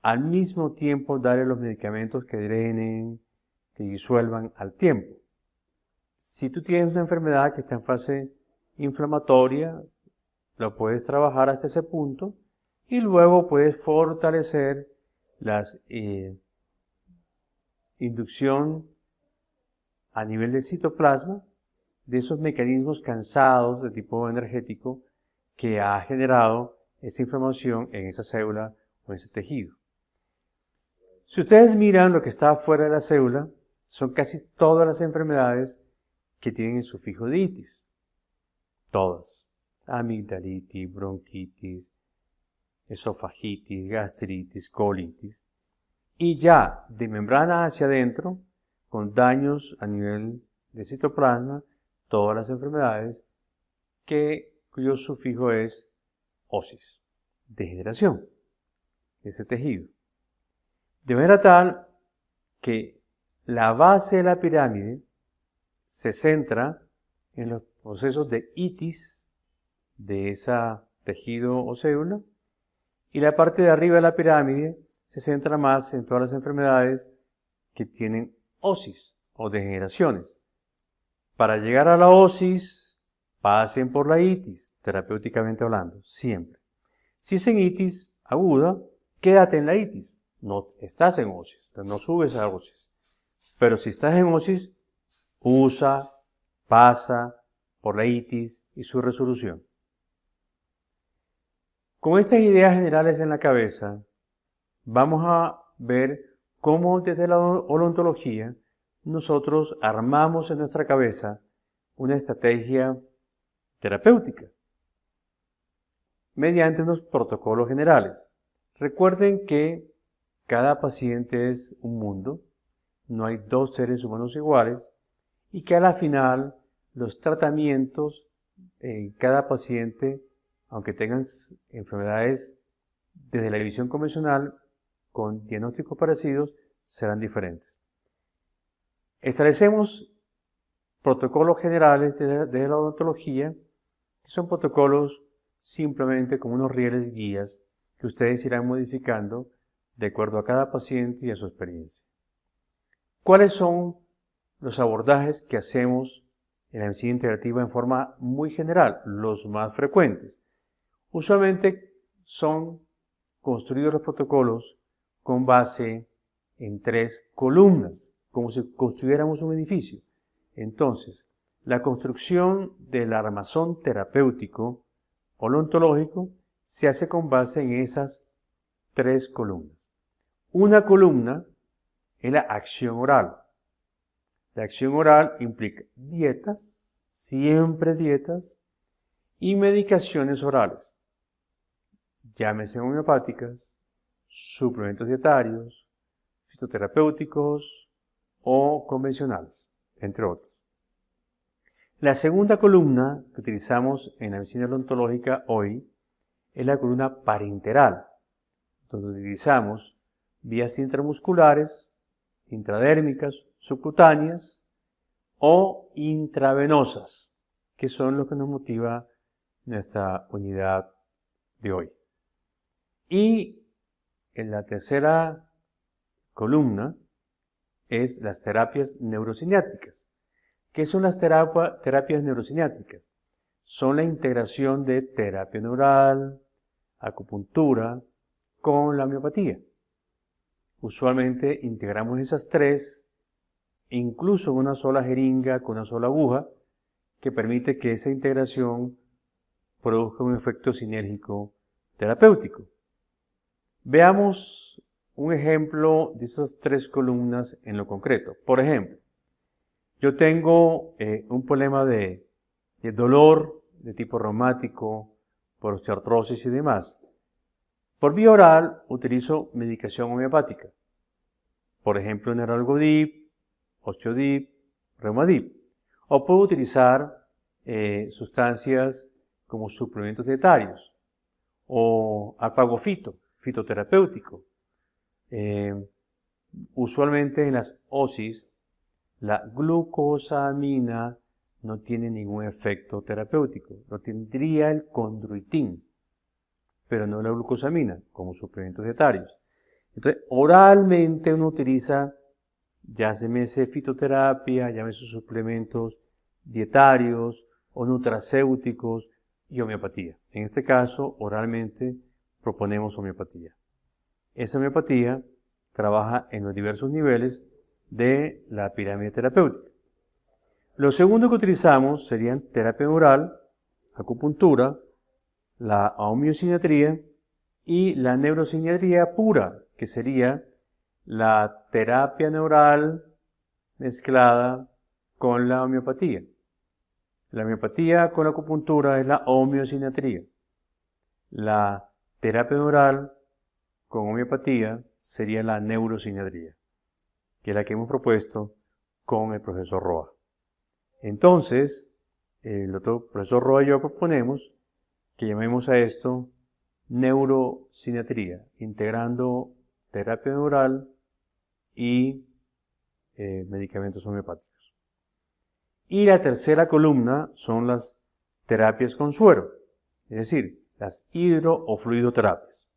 A: al mismo tiempo darle los medicamentos que drenen, que disuelvan al tiempo. Si tú tienes una enfermedad que está en fase inflamatoria, lo puedes trabajar hasta ese punto y luego puedes fortalecer la inducción a nivel del citoplasma de esos mecanismos cansados de tipo energético que ha generado esa inflamación en esa célula o en ese tejido. Si ustedes miran lo que está fuera de la célula, son casi todas las enfermedades que tienen el sufijo de itis. Todas. Amigdalitis, bronquitis, esofagitis, gastritis, colitis. Y ya de membrana hacia adentro, con daños a nivel de citoplasma, todas las enfermedades cuyo sufijo es osis, degeneración de ese tejido. De manera tal que la base de la pirámide se centra en los procesos de itis de ese tejido o célula, y la parte de arriba de la pirámide se centra más en todas las enfermedades que tienen osis o degeneraciones. Para llegar a la osis, pasen por la itis, terapéuticamente hablando, siempre. Si es en itis aguda, quédate en la itis. No estás en osis, no subes a osis. Pero si estás en osis, pasa por la itis y su resolución. Con estas ideas generales en la cabeza, vamos a ver cómo desde la odontología nosotros armamos en nuestra cabeza una estrategia terapéutica mediante unos protocolos generales. Recuerden que cada paciente es un mundo, no hay dos seres humanos iguales, y que a la final los tratamientos en cada paciente, aunque tengan enfermedades desde la visión convencional con diagnósticos parecidos, serán diferentes. Establecemos protocolos generales de la odontología, que son protocolos simplemente como unos rieles guías que ustedes irán modificando de acuerdo a cada paciente y a su experiencia. ¿Cuáles son los abordajes que hacemos en la medicina integrativa en forma muy general? Los más frecuentes. Usualmente son construidos los protocolos con base en 3 columnas, como si construyéramos un edificio. Entonces, la construcción del armazón terapéutico o ontológico se hace con base en esas 3 columnas. Una columna es la acción oral. La acción oral implica dietas, siempre dietas, y medicaciones orales. Llámese homeopáticas, suplementos dietarios, fitoterapéuticos o convencionales, entre otros. La segunda columna que utilizamos en la medicina odontológica hoy es la columna parenteral, donde utilizamos vías intramusculares, intradérmicas, subcutáneas o intravenosas, que son lo que nos motiva nuestra unidad de hoy. Y en la tercera columna es las terapias neurocinéticas. ¿Qué son las terapias neurocinéticas? Son la integración de terapia neural, acupuntura, con la homeopatía. Usualmente integramos esas 3, incluso en una sola jeringa, con una sola aguja, que permite que esa integración produzca un efecto sinérgico terapéutico. Veamos un ejemplo de esas 3 columnas en lo concreto. Por ejemplo, yo tengo un problema de dolor de tipo reumático, por osteoartrosis y demás. Por vía oral utilizo medicación homeopática. Por ejemplo, Neuralgodip, Osteodip, Reumadip. O puedo utilizar sustancias como suplementos dietarios o apagofito, fitoterapéutico. Usualmente en las OSIS la glucosamina no tiene ningún efecto terapéutico, no tendría el condroitín, pero no la glucosamina como suplementos dietarios. Entonces, oralmente uno utiliza, llámese fitoterapia, llámese suplementos dietarios o nutracéuticos y homeopatía. En este caso, oralmente proponemos homeopatía. Esa homeopatía trabaja en los diversos niveles de la pirámide terapéutica. Lo segundo que utilizamos serían terapia oral, acupuntura, la homeosinatría y la neurosiniatría pura, que sería la terapia neural mezclada con la homeopatía. La homeopatía con la acupuntura es la homeosinatría. La terapia neural con homeopatía sería la neurosiniatría, que es la que hemos propuesto con el profesor Roa. Entonces, el doctor profesor Roa y yo proponemos que llamemos a esto neurosiniatría, integrando terapia neural y medicamentos homeopáticos. Y la tercera columna son las terapias con suero, es decir, las hidro o fluidoterapias,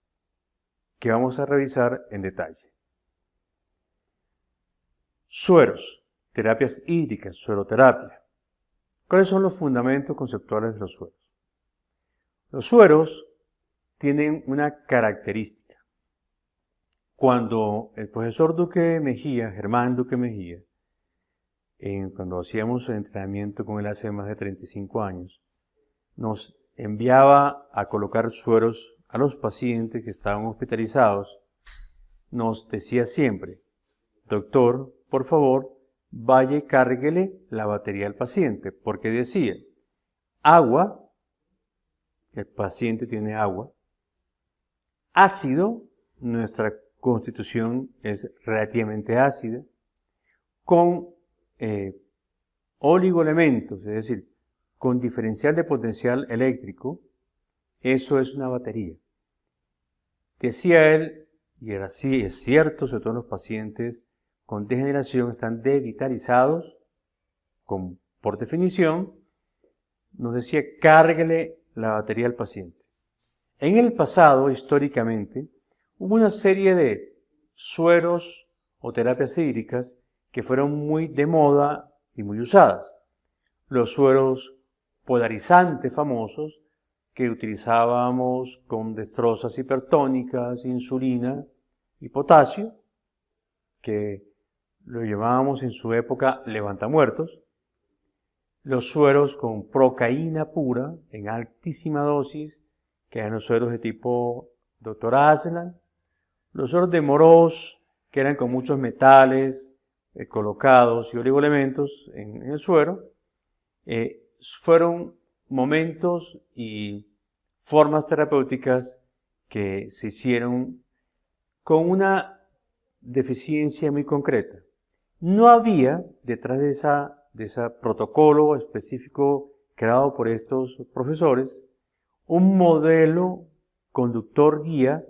A: que vamos a revisar en detalle. Sueros, terapias hídricas, sueroterapia. ¿Cuáles son los fundamentos conceptuales de los sueros? Los sueros tienen una característica. Cuando el profesor Duque Mejía, Germán Duque Mejía, cuando hacíamos el entrenamiento con él hace más de 35 años, nos enviaba a colocar sueros a los pacientes que estaban hospitalizados, nos decía siempre: doctor, por favor, vaya y cárguele la batería al paciente, porque decía, agua, el paciente tiene agua, ácido, nuestra constitución es relativamente ácida, con oligoelementos, es decir, con diferencial de potencial eléctrico, eso es una batería. Decía él, y era así, es cierto, sobre todo los pacientes con degeneración están devitalizados, por definición, nos decía, cárguele la batería al paciente. En el pasado, históricamente, hubo una serie de sueros o terapias hídricas que fueron muy de moda y muy usadas. Los sueros polarizantes famosos, que utilizábamos con destrozas hipertónicas, insulina y potasio, que lo llamábamos en su época levantamuertos, los sueros con procaína pura en altísima dosis, que eran los sueros de tipo Dr. Aslan, los sueros de Morós, que eran con muchos metales colocados y oligoelementos en el suero, fueron momentos y formas terapéuticas que se hicieron con una deficiencia muy concreta. No había detrás de ese protocolo específico creado por estos profesores un modelo conductor guía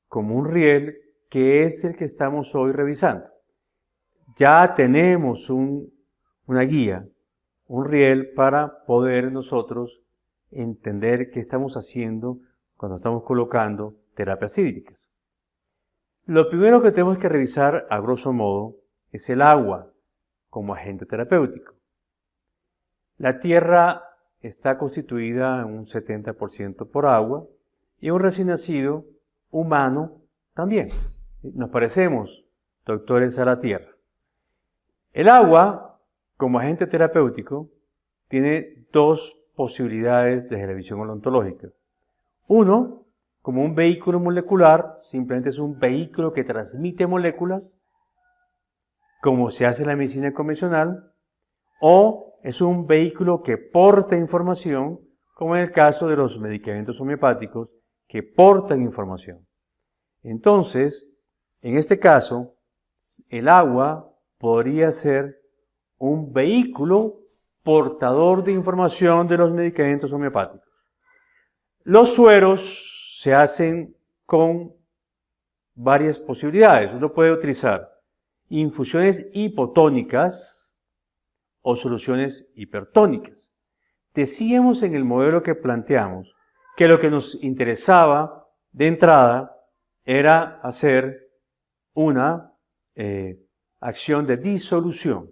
A: como un riel que es el que estamos hoy revisando. Ya tenemos una guía, un riel para poder nosotros entender qué estamos haciendo cuando estamos colocando terapias hídricas. Lo primero que tenemos que revisar, a grosso modo, es el agua como agente terapéutico. La Tierra está constituida en un 70% por agua y un recién nacido humano también. Nos parecemos, doctores, a la Tierra. El agua, como agente terapéutico, tiene dos posibilidades desde la visión ontológica. Uno, como un vehículo molecular, simplemente es un vehículo que transmite moléculas, como se hace en la medicina convencional, o es un vehículo que porta información, como en el caso de los medicamentos homeopáticos, que portan información. Entonces, en este caso, el agua podría ser un vehículo portador de información de los medicamentos homeopáticos. Los sueros se hacen con varias posibilidades. Uno puede utilizar infusiones hipotónicas o soluciones hipertónicas. Decíamos en el modelo que planteamos que lo que nos interesaba de entrada era hacer una acción de disolución.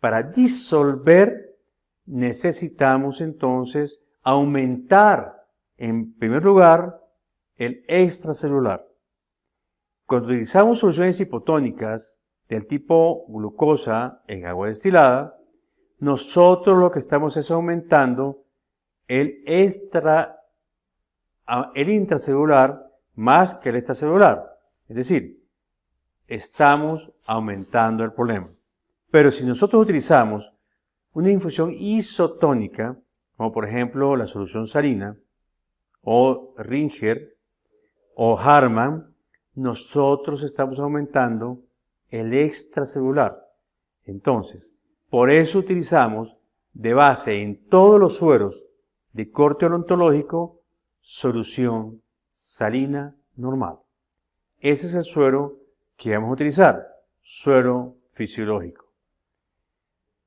A: Para disolver necesitamos entonces aumentar en primer lugar el extracelular. Cuando utilizamos soluciones hipotónicas del tipo glucosa en agua destilada, nosotros lo que estamos es aumentando el intracelular más que el extracelular. Es decir, estamos aumentando el problema. Pero si nosotros utilizamos una infusión isotónica, como por ejemplo la solución salina, o Ringer, o Harman, nosotros estamos aumentando el extracelular. Entonces, por eso utilizamos de base en todos los sueros de corte odontológico solución salina normal. Ese es el suero que vamos a utilizar, suero fisiológico.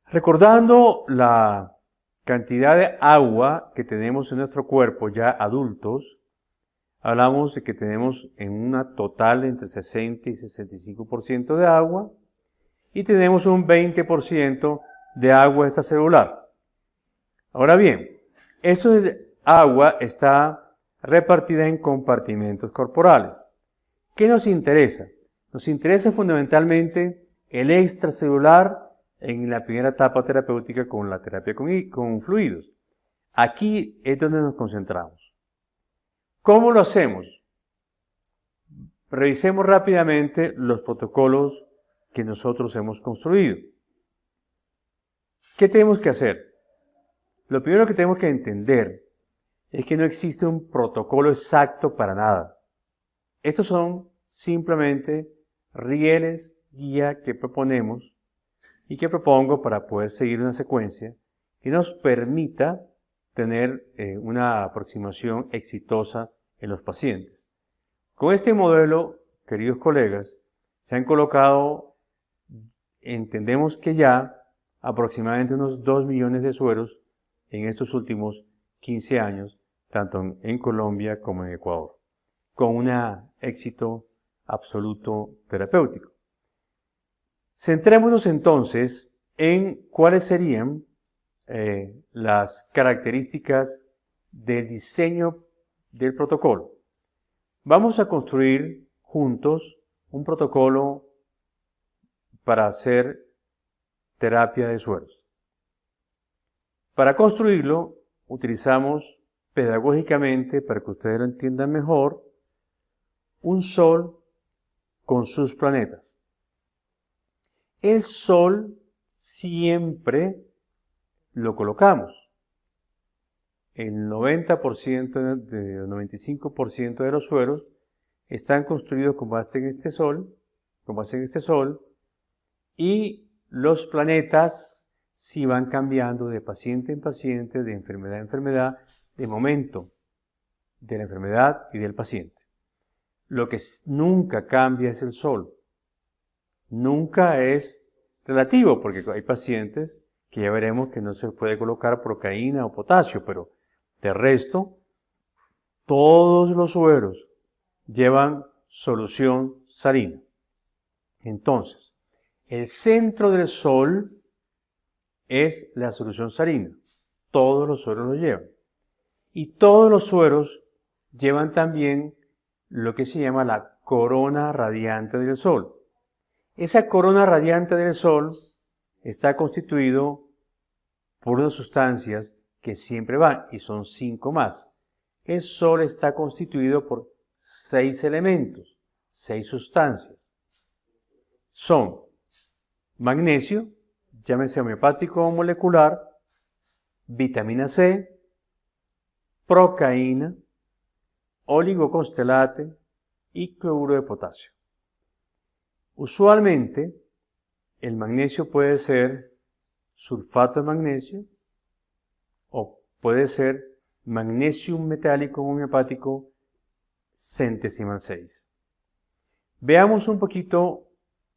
A: Recordando la cantidad de agua que tenemos en nuestro cuerpo ya adultos, hablamos de que tenemos en una total entre 60 y 65% de agua y tenemos un 20% de agua extracelular. Ahora bien, esa agua está repartida en compartimentos corporales. ¿Qué nos interesa? Nos interesa fundamentalmente el extracelular en la primera etapa terapéutica con la terapia con fluidos. Aquí es donde nos concentramos. ¿Cómo lo hacemos? Revisemos rápidamente los protocolos que nosotros hemos construido. ¿Qué tenemos que hacer? Lo primero que tenemos que entender es que no existe un protocolo exacto para nada. Estos son simplemente rieles guía que proponemos y que propongo para poder seguir una secuencia que nos permita tener una aproximación exitosa en los pacientes. Con este modelo, queridos colegas, se han colocado, entendemos que ya, aproximadamente unos 2 millones de sueros en estos últimos 15 años, tanto en Colombia como en Ecuador, con un éxito absoluto terapéutico. Centrémonos entonces en cuáles serían las características del diseño del protocolo. Vamos a construir juntos un protocolo para hacer terapia de sueros. Para construirlo, utilizamos pedagógicamente, para que ustedes lo entiendan mejor, un sol con sus planetas. El sol siempre lo colocamos. El 90%, el 95% de los sueros están construidos con base en este sol, y los planetas sí van cambiando de paciente en paciente, de enfermedad en enfermedad, de momento de la enfermedad y del paciente. Lo que nunca cambia es el sol. Nunca es relativo, porque hay pacientes que ya veremos que no se puede colocar procaína o potasio, pero de resto, todos los sueros llevan solución salina. Entonces, el centro del sol es la solución salina. Todos los sueros lo llevan. Y todos los sueros llevan también lo que se llama la corona radiante del sol. Esa corona radiante del sol está constituido por unas sustancias que siempre van, y son 5 más. El sol está constituido por 6 elementos, 6 sustancias. Son magnesio, llámese homeopático o molecular, vitamina C, procaína, oligocostelate y cloruro de potasio. Usualmente, el magnesio puede ser sulfato de magnesio o puede ser magnesio metálico homeopático centesimal 6. Veamos un poquito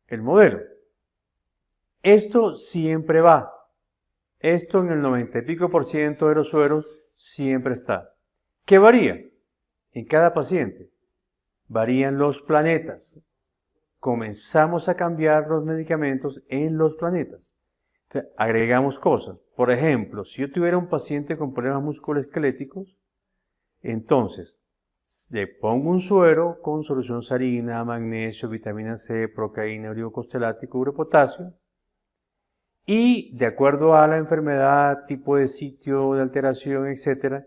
A: el modelo. Esto siempre va. Esto en el 90 y pico % de los sueros siempre está. ¿Qué varía? En cada paciente varían los planetas. Comenzamos a cambiar los medicamentos en los planetas. Entonces, agregamos cosas. Por ejemplo, si yo tuviera un paciente con problemas musculoesqueléticos, entonces le pongo un suero con solución salina, magnesio, vitamina C, procaína, oligocostelate y cloruro de potasio. Y de acuerdo a la enfermedad, tipo de sitio de alteración, etc.,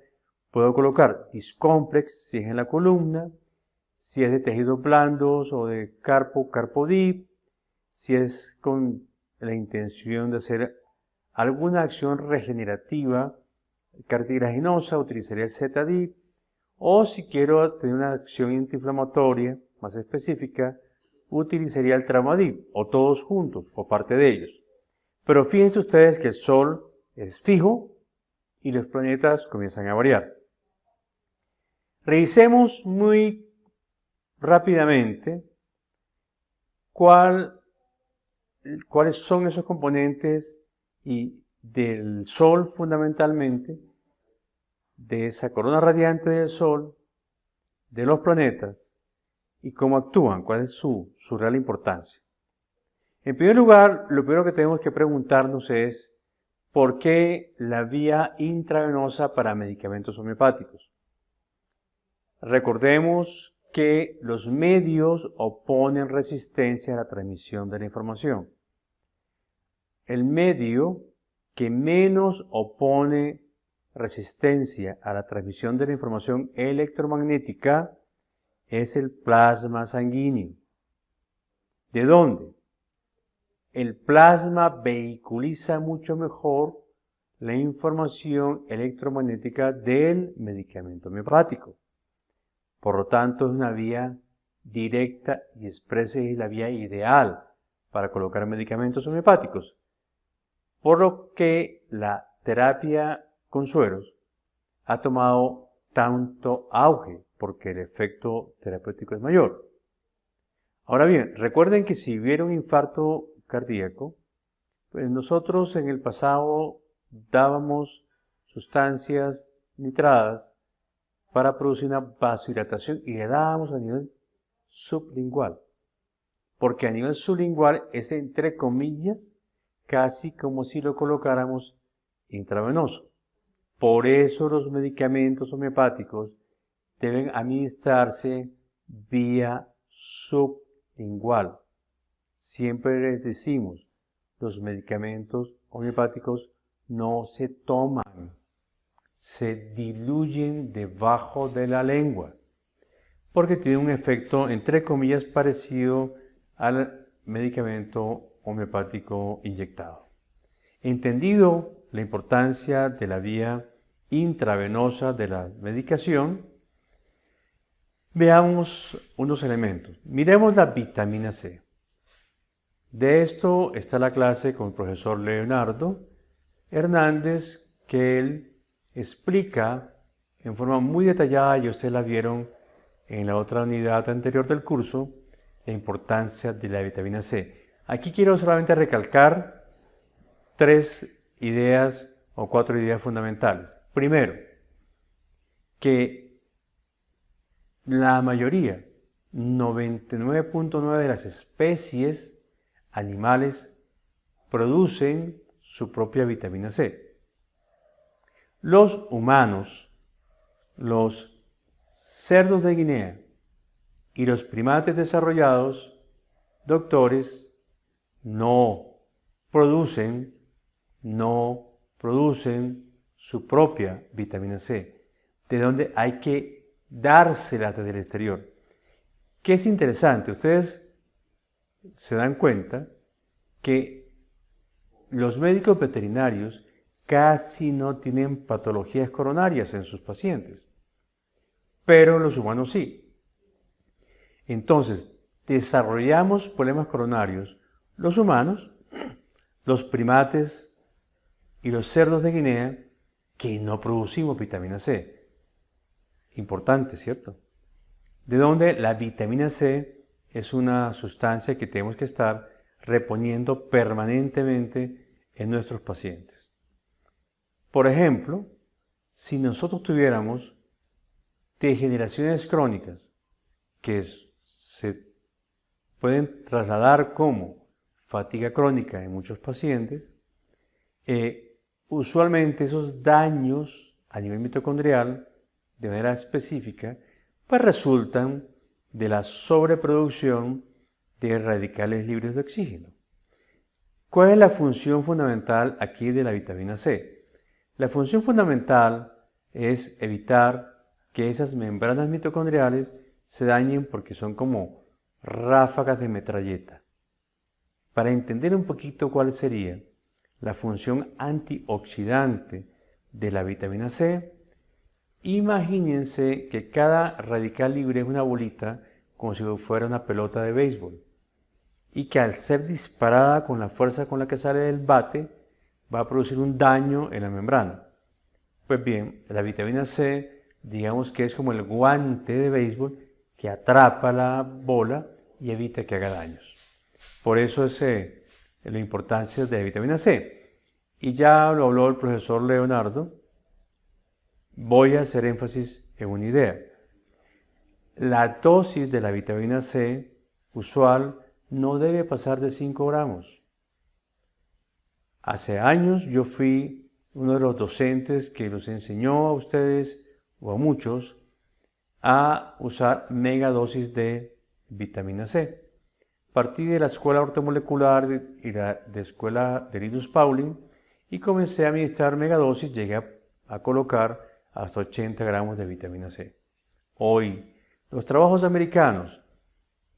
A: puedo colocar Discomplex si es en la columna, si es de tejidos blandos o de Carpodip, si es con la intención de hacer alguna acción regenerativa cartilaginosa, utilizaría el Zetadip, o si quiero tener una acción antiinflamatoria más específica, utilizaría el Traumadip, o todos juntos, o parte de ellos. Pero fíjense ustedes que el Sol es fijo y los planetas comienzan a variar. Revisemos muy rápidamente cuáles son esos componentes y del Sol fundamentalmente, de esa corona radiante del Sol, de los planetas y cómo actúan, cuál es su real importancia. En primer lugar, lo primero que tenemos que preguntarnos es ¿por qué la vía intravenosa para medicamentos homeopáticos? Recordemos que los medios oponen resistencia a la transmisión de la información. El medio que menos opone resistencia a la transmisión de la información electromagnética es el plasma sanguíneo. ¿De dónde? El plasma vehiculiza mucho mejor la información electromagnética del medicamento homeopático. Por lo tanto, es una vía directa y expresa y la vía ideal para colocar medicamentos homeopáticos. Por lo que la terapia con sueros ha tomado tanto auge, porque el efecto terapéutico es mayor. Ahora bien, recuerden que si hubiera un infarto cardíaco, pues nosotros en el pasado dábamos sustancias nitradas para producir una vasodilatación y le dábamos a nivel sublingual, porque a nivel sublingual es, entre comillas, casi como si lo colocáramos intravenoso. Por eso los medicamentos homeopáticos deben administrarse vía sublingual. Siempre les decimos, los medicamentos homeopáticos no se toman, se diluyen debajo de la lengua, porque tiene un efecto, entre comillas, parecido al medicamento homeopático inyectado. Entendido la importancia de la vía intravenosa de la medicación, veamos unos elementos. Miremos la vitamina C. De esto está la clase con el profesor Leonardo Hernández, que él explica en forma muy detallada, y ustedes la vieron en la otra unidad anterior del curso, la importancia de la vitamina C. Aquí quiero solamente recalcar 3 ideas o 4 ideas fundamentales. Primero, que la mayoría, 99.9 de las especies animales producen su propia vitamina C. Los humanos, los cerdos de Guinea y los primates desarrollados, doctores, no producen su propia vitamina C, de donde hay que dársela desde el exterior. ¿Qué es interesante? Ustedes se dan cuenta que los médicos veterinarios casi no tienen patologías coronarias en sus pacientes, pero los humanos sí. Entonces, desarrollamos problemas coronarios los humanos, los primates y los cerdos de Guinea, que no producimos vitamina C. Importante, ¿cierto? De donde la vitamina C es una sustancia que tenemos que estar reponiendo permanentemente en nuestros pacientes. Por ejemplo, si nosotros tuviéramos degeneraciones crónicas que se pueden trasladar como fatiga crónica en muchos pacientes, usualmente esos daños a nivel mitocondrial, de manera específica, pues resultan de la sobreproducción de radicales libres de oxígeno. ¿Cuál es la función fundamental aquí de la vitamina C? La función fundamental es evitar que esas membranas mitocondriales se dañen porque son como ráfagas de metralleta. Para entender un poquito cuál sería la función antioxidante de la vitamina C, imagínense que cada radical libre es una bolita como si fuera una pelota de béisbol y que al ser disparada con la fuerza con la que sale del bate va a producir un daño en la membrana. Pues bien, la vitamina C, digamos que es como el guante de béisbol que atrapa la bola y evita que haga daños. Por eso es la importancia de la vitamina C. Y ya lo habló el profesor Leonardo. Voy a hacer énfasis en una idea. La dosis de la vitamina C usual no debe pasar de 5 gramos. Hace años yo fui uno de los docentes que los enseñó a ustedes o a muchos a usar megadosis de vitamina C. Partí de la escuela ortomolecular y de escuela de Linus Pauling y comencé a administrar megadosis, llegué a colocar hasta 80 gramos de vitamina C. Hoy, los trabajos americanos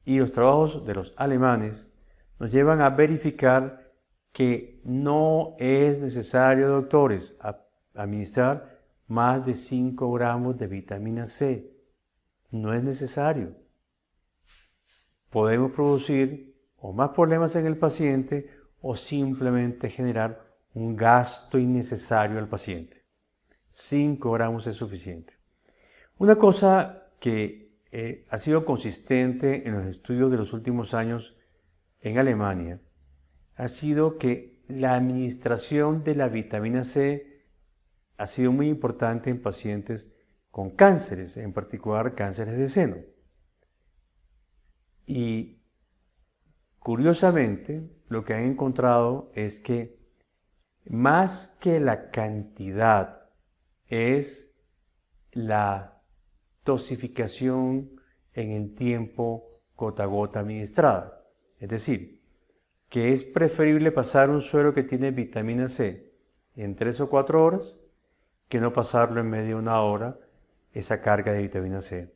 A: y los trabajos de los alemanes nos llevan a verificar que no es necesario, doctores, administrar más de 5 gramos de vitamina C. No es necesario. Podemos producir o más problemas en el paciente o simplemente generar un gasto innecesario al paciente. 5 gramos es suficiente. Una cosa que ha sido consistente en los estudios de los últimos años en Alemania ha sido que la administración de la vitamina C ha sido muy importante en pacientes con cánceres, en particular cánceres de seno. Y curiosamente, lo que han encontrado es que más que la cantidad es la dosificación en el tiempo gota a gota administrada. Es decir, que es preferible pasar un suero que tiene vitamina C en 3 o 4 horas que no pasarlo en media de una hora, esa carga de vitamina C.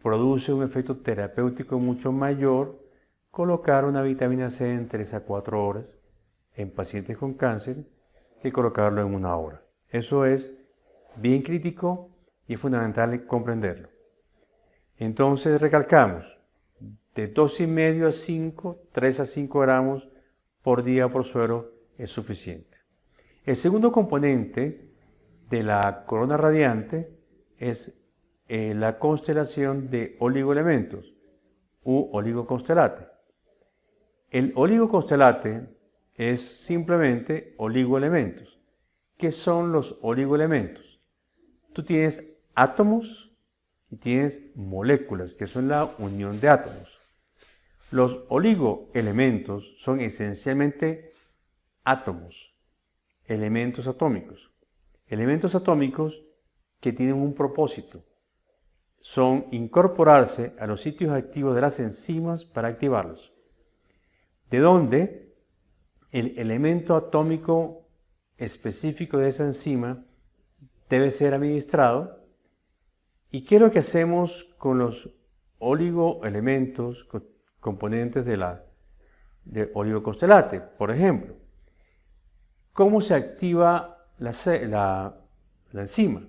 A: Produce un efecto terapéutico mucho mayor colocar una vitamina C en 3 a 4 horas en pacientes con cáncer que colocarlo en una hora. Eso es bien crítico y es fundamental comprenderlo. Entonces recalcamos, de 2,5 a 5, 3 a 5 gramos por día por suero es suficiente. El segundo componente de la corona radiante es la constelación de oligoelementos u oligoconstelate. El oligoconstelate es simplemente oligoelementos. ¿Qué son los oligoelementos? Tú tienes átomos y tienes moléculas, que son la unión de átomos. Los oligoelementos son esencialmente átomos, elementos atómicos. Elementos atómicos que tienen un propósito. Son incorporarse a los sitios activos de las enzimas para activarlos. De donde el elemento atómico específico de esa enzima debe ser administrado. ¿Y qué es lo que hacemos con los oligoelementos componentes de oligoconstelate? Por ejemplo, ¿cómo se activa la enzima?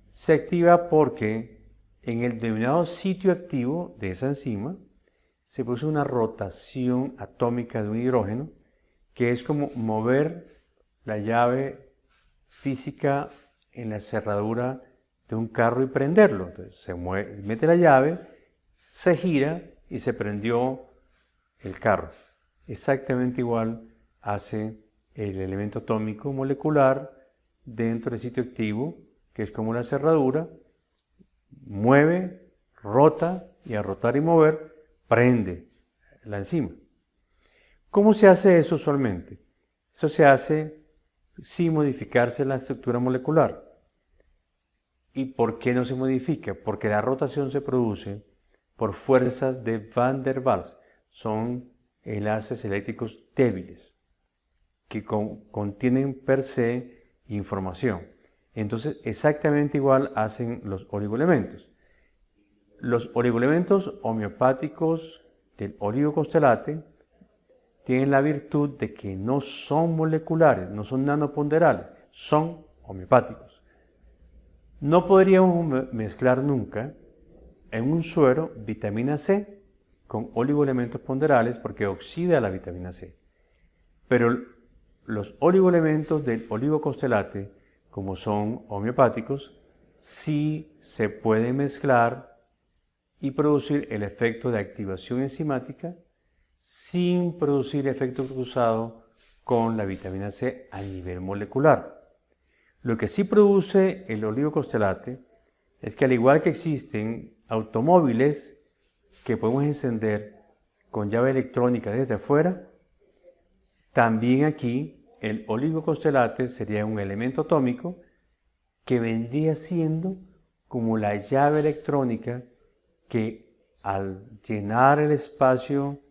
A: Se activa porque en el denominado sitio activo de esa enzima se produce una rotación atómica de un hidrógeno, que es como mover la llave física en la cerradura de un carro y prenderlo. Entonces se mete la llave, se gira y se prendió el carro. Exactamente igual hace el elemento atómico molecular dentro del sitio activo, que es como la cerradura, mueve, rota y al rotar y mover, prende la enzima. ¿Cómo se hace eso usualmente? Eso se hace sin modificarse la estructura molecular. ¿Y por qué no se modifica? Porque la rotación se produce por fuerzas de Van der Waals. Son enlaces eléctricos débiles que contienen per se información. Entonces, exactamente igual hacen los oligoelementos. Los oligoelementos homeopáticos del oligoconstelate tienen la virtud de que no son moleculares, no son nanoponderales, son homeopáticos. No podríamos mezclar nunca en un suero vitamina C con oligoelementos ponderales porque oxida la vitamina C. Pero los oligoelementos del oligoconstelate, como son homeopáticos, sí se pueden mezclar y producir el efecto de activación enzimática sin producir efecto cruzado con la vitamina C a nivel molecular. Lo que sí produce el oligoconstelate es que, al igual que existen automóviles que podemos encender con llave electrónica desde afuera, también aquí el oligoconstelate sería un elemento atómico que vendría siendo como la llave electrónica que, al llenar el espacio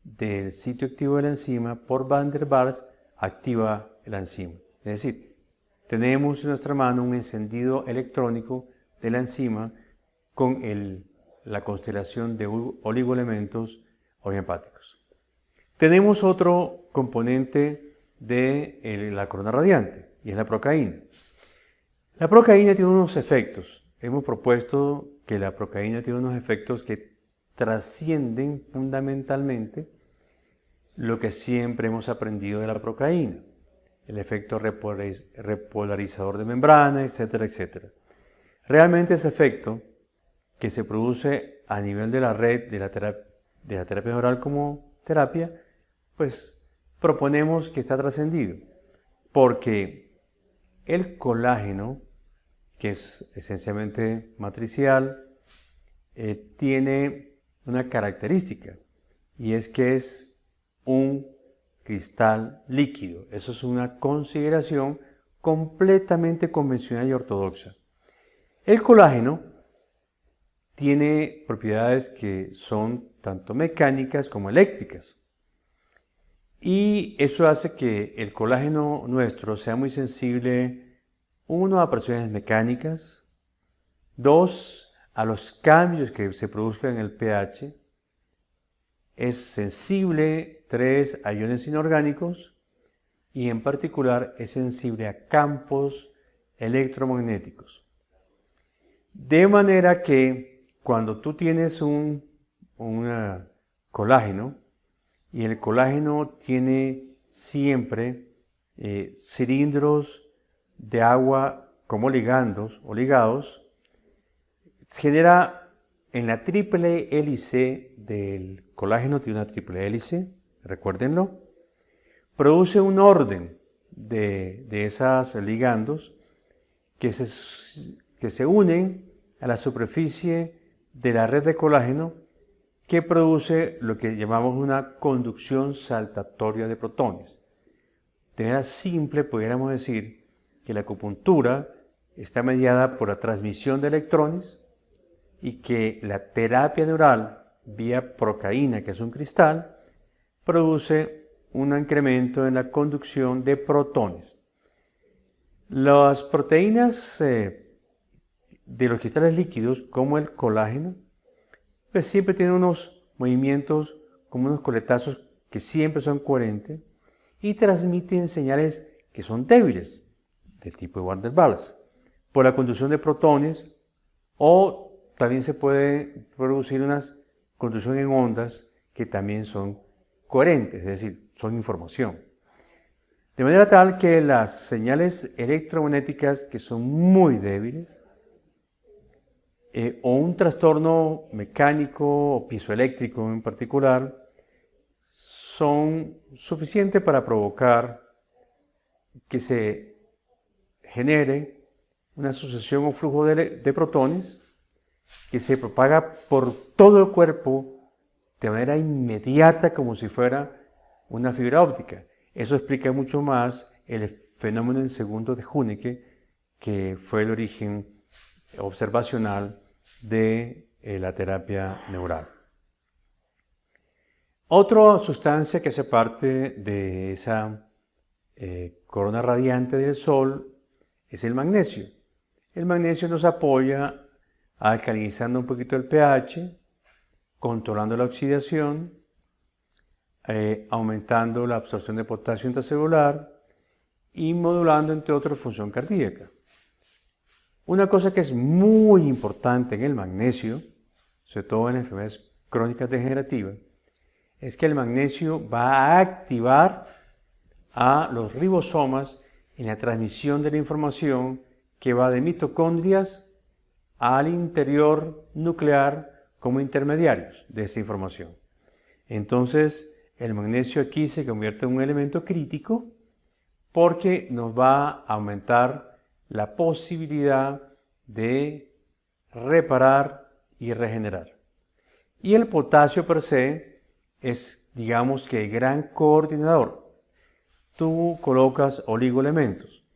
A: del sitio activo de la enzima por Van der Waals, activa la enzima. Es decir, tenemos en nuestra mano un encendido electrónico de la enzima con la constelación de oligoelementos homeopáticos. Tenemos otro componente de la corona radiante y es la procaína. La procaína tiene unos efectos. Hemos propuesto que la procaína tiene unos efectos que trascienden fundamentalmente lo que siempre hemos aprendido de la procaína. El efecto repolarizador de membrana, etcétera, etcétera. Realmente ese efecto que se produce a nivel de la red de la terapia oral como terapia, pues proponemos que está trascendido, porque el colágeno, que es esencialmente matricial, tiene una característica, y es que es un cristal líquido. Eso es una consideración completamente convencional y ortodoxa. El colágeno tiene propiedades que son tanto mecánicas como eléctricas. Y eso hace que el colágeno nuestro sea muy sensible, uno, a presiones mecánicas, dos, a los cambios que se produzcan en el pH, es sensible, tres, a iones inorgánicos y en particular es sensible a campos electromagnéticos. De manera que cuando tú tienes un colágeno, y el colágeno tiene siempre cilindros de agua como ligandos o ligados, genera en la triple hélice del colágeno, tiene una triple hélice, recuérdenlo, produce un orden de esos ligandos que se unen a la superficie de la red de colágeno, que produce lo que llamamos una conducción saltatoria de protones. De manera simple, pudiéramos decir que la acupuntura está mediada por la transmisión de electrones y que la terapia neural vía procaína, que es un cristal, produce un incremento en la conducción de protones. Las proteínas de los cristales líquidos, como el colágeno, pues siempre tienen unos movimientos como unos coletazos que siempre son coherentes y transmiten señales que son débiles, del tipo de Van der Waals, por la conducción de protones, o también se puede producir una conducción en ondas que también son coherentes, es decir, son información. De manera tal que las señales electromagnéticas que son muy débiles, o un trastorno mecánico o piezoeléctrico en particular, son suficientes para provocar que se genere una sucesión o flujo de protones que se propaga por todo el cuerpo de manera inmediata, como si fuera una fibra óptica. Eso explica mucho más el fenómeno en segundo de Huneke, que fue el origen observacional de la terapia neural. Otra sustancia que hace parte de esa corona radiante del Sol es el magnesio. El magnesio nos apoya alcalinizando un poquito el pH, controlando la oxidación, aumentando la absorción de potasio intracelular y modulando, entre otros, función cardíaca. Una cosa que es muy importante en el magnesio, sobre todo en enfermedades crónicas degenerativas, es que el magnesio va a activar a los ribosomas en la transmisión de la información que va de mitocondrias al interior nuclear como intermediarios de esa información. Entonces, el magnesio aquí se convierte en un elemento crítico porque nos va a aumentar la posibilidad de reparar y regenerar. Y el potasio per se es, digamos, que el gran coordinador. Tú colocas oligoelementos,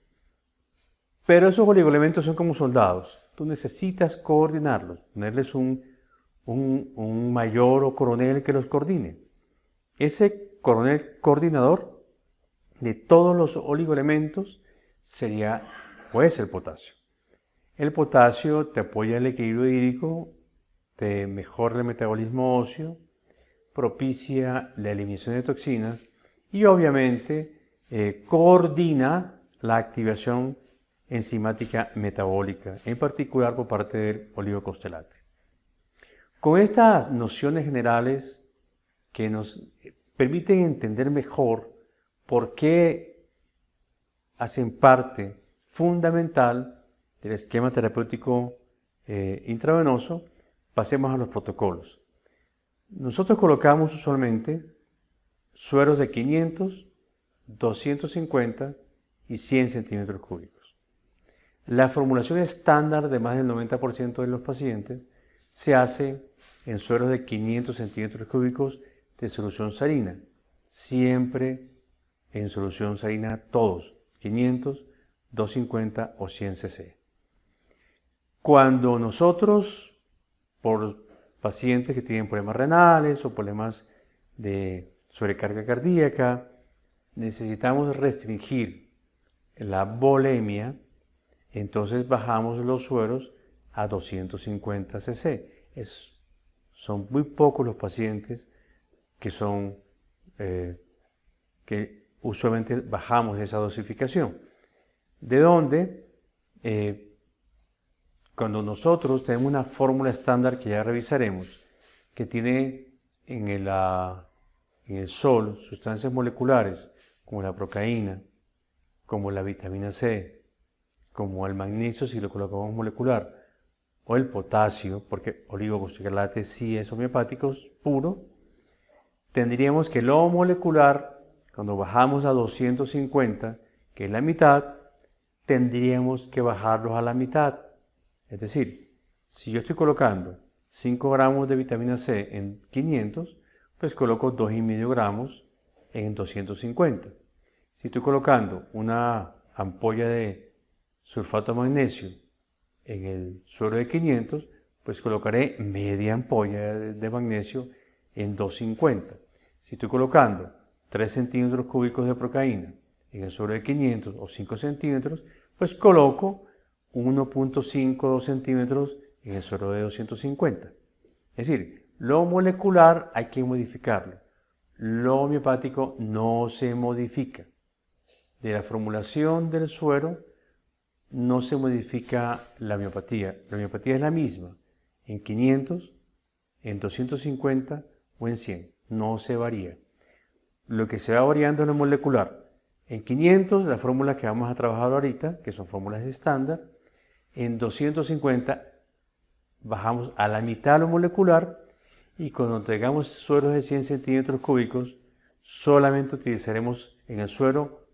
A: pero esos oligoelementos son como soldados. Tú necesitas coordinarlos, ponerles un mayor o coronel que los coordine. Ese coronel coordinador de todos los oligoelementos sería, pues, el potasio. El potasio te apoya el equilibrio hídrico, te mejora el metabolismo óseo, propicia la eliminación de toxinas y obviamente coordina la activación enzimática metabólica, en particular por parte del oligocostelate. Con estas nociones generales que nos permiten entender mejor por qué hacen parte fundamental del esquema terapéutico intravenoso, pasemos a los protocolos. Nosotros colocamos usualmente sueros de 500, 250 y 100 centímetros cúbicos. La formulación estándar de más del 90% de los pacientes se hace en sueros de 500 centímetros cúbicos de solución salina. Siempre en solución salina todos, 500, 250 o 100 cc. Cuando nosotros, por pacientes que tienen problemas renales o problemas de sobrecarga cardíaca, necesitamos restringir la volemia, entonces bajamos los sueros a 250 cc. Son muy pocos los pacientes que que usualmente bajamos esa dosificación. De donde, cuando nosotros tenemos una fórmula estándar que ya revisaremos, que tiene en el sol sustancias moleculares como la procaína, como la vitamina C, como el magnesio si lo colocamos molecular, o el potasio, porque oligoglucosilate sí es homeopático puro, tendríamos que lo molecular, cuando bajamos a 250, que es la mitad, tendríamos que bajarlos a la mitad. Es decir, si yo estoy colocando 5 gramos de vitamina C en 500, pues coloco 2,5 gramos en 250. Si estoy colocando una ampolla de sulfato de magnesio en el suero de 500, pues colocaré media ampolla de magnesio en 250. Si estoy colocando 3 centímetros cúbicos de procaína en el suero de 500 o 5 centímetros, pues coloco 1,5 o 2 centímetros en el suero de 250. Es decir, lo molecular hay que modificarlo. Lo homeopático no se modifica. De la formulación del suero no se modifica la homeopatía. La homeopatía es la misma en 500, en 250 o en 100. No se varía. Lo que se va variando es lo molecular. En 500, la fórmula que vamos a trabajar ahorita, que son fórmulas estándar. En 250 bajamos a la mitad lo molecular y cuando tengamos sueros de 100 centímetros cúbicos, solamente utilizaremos en el suero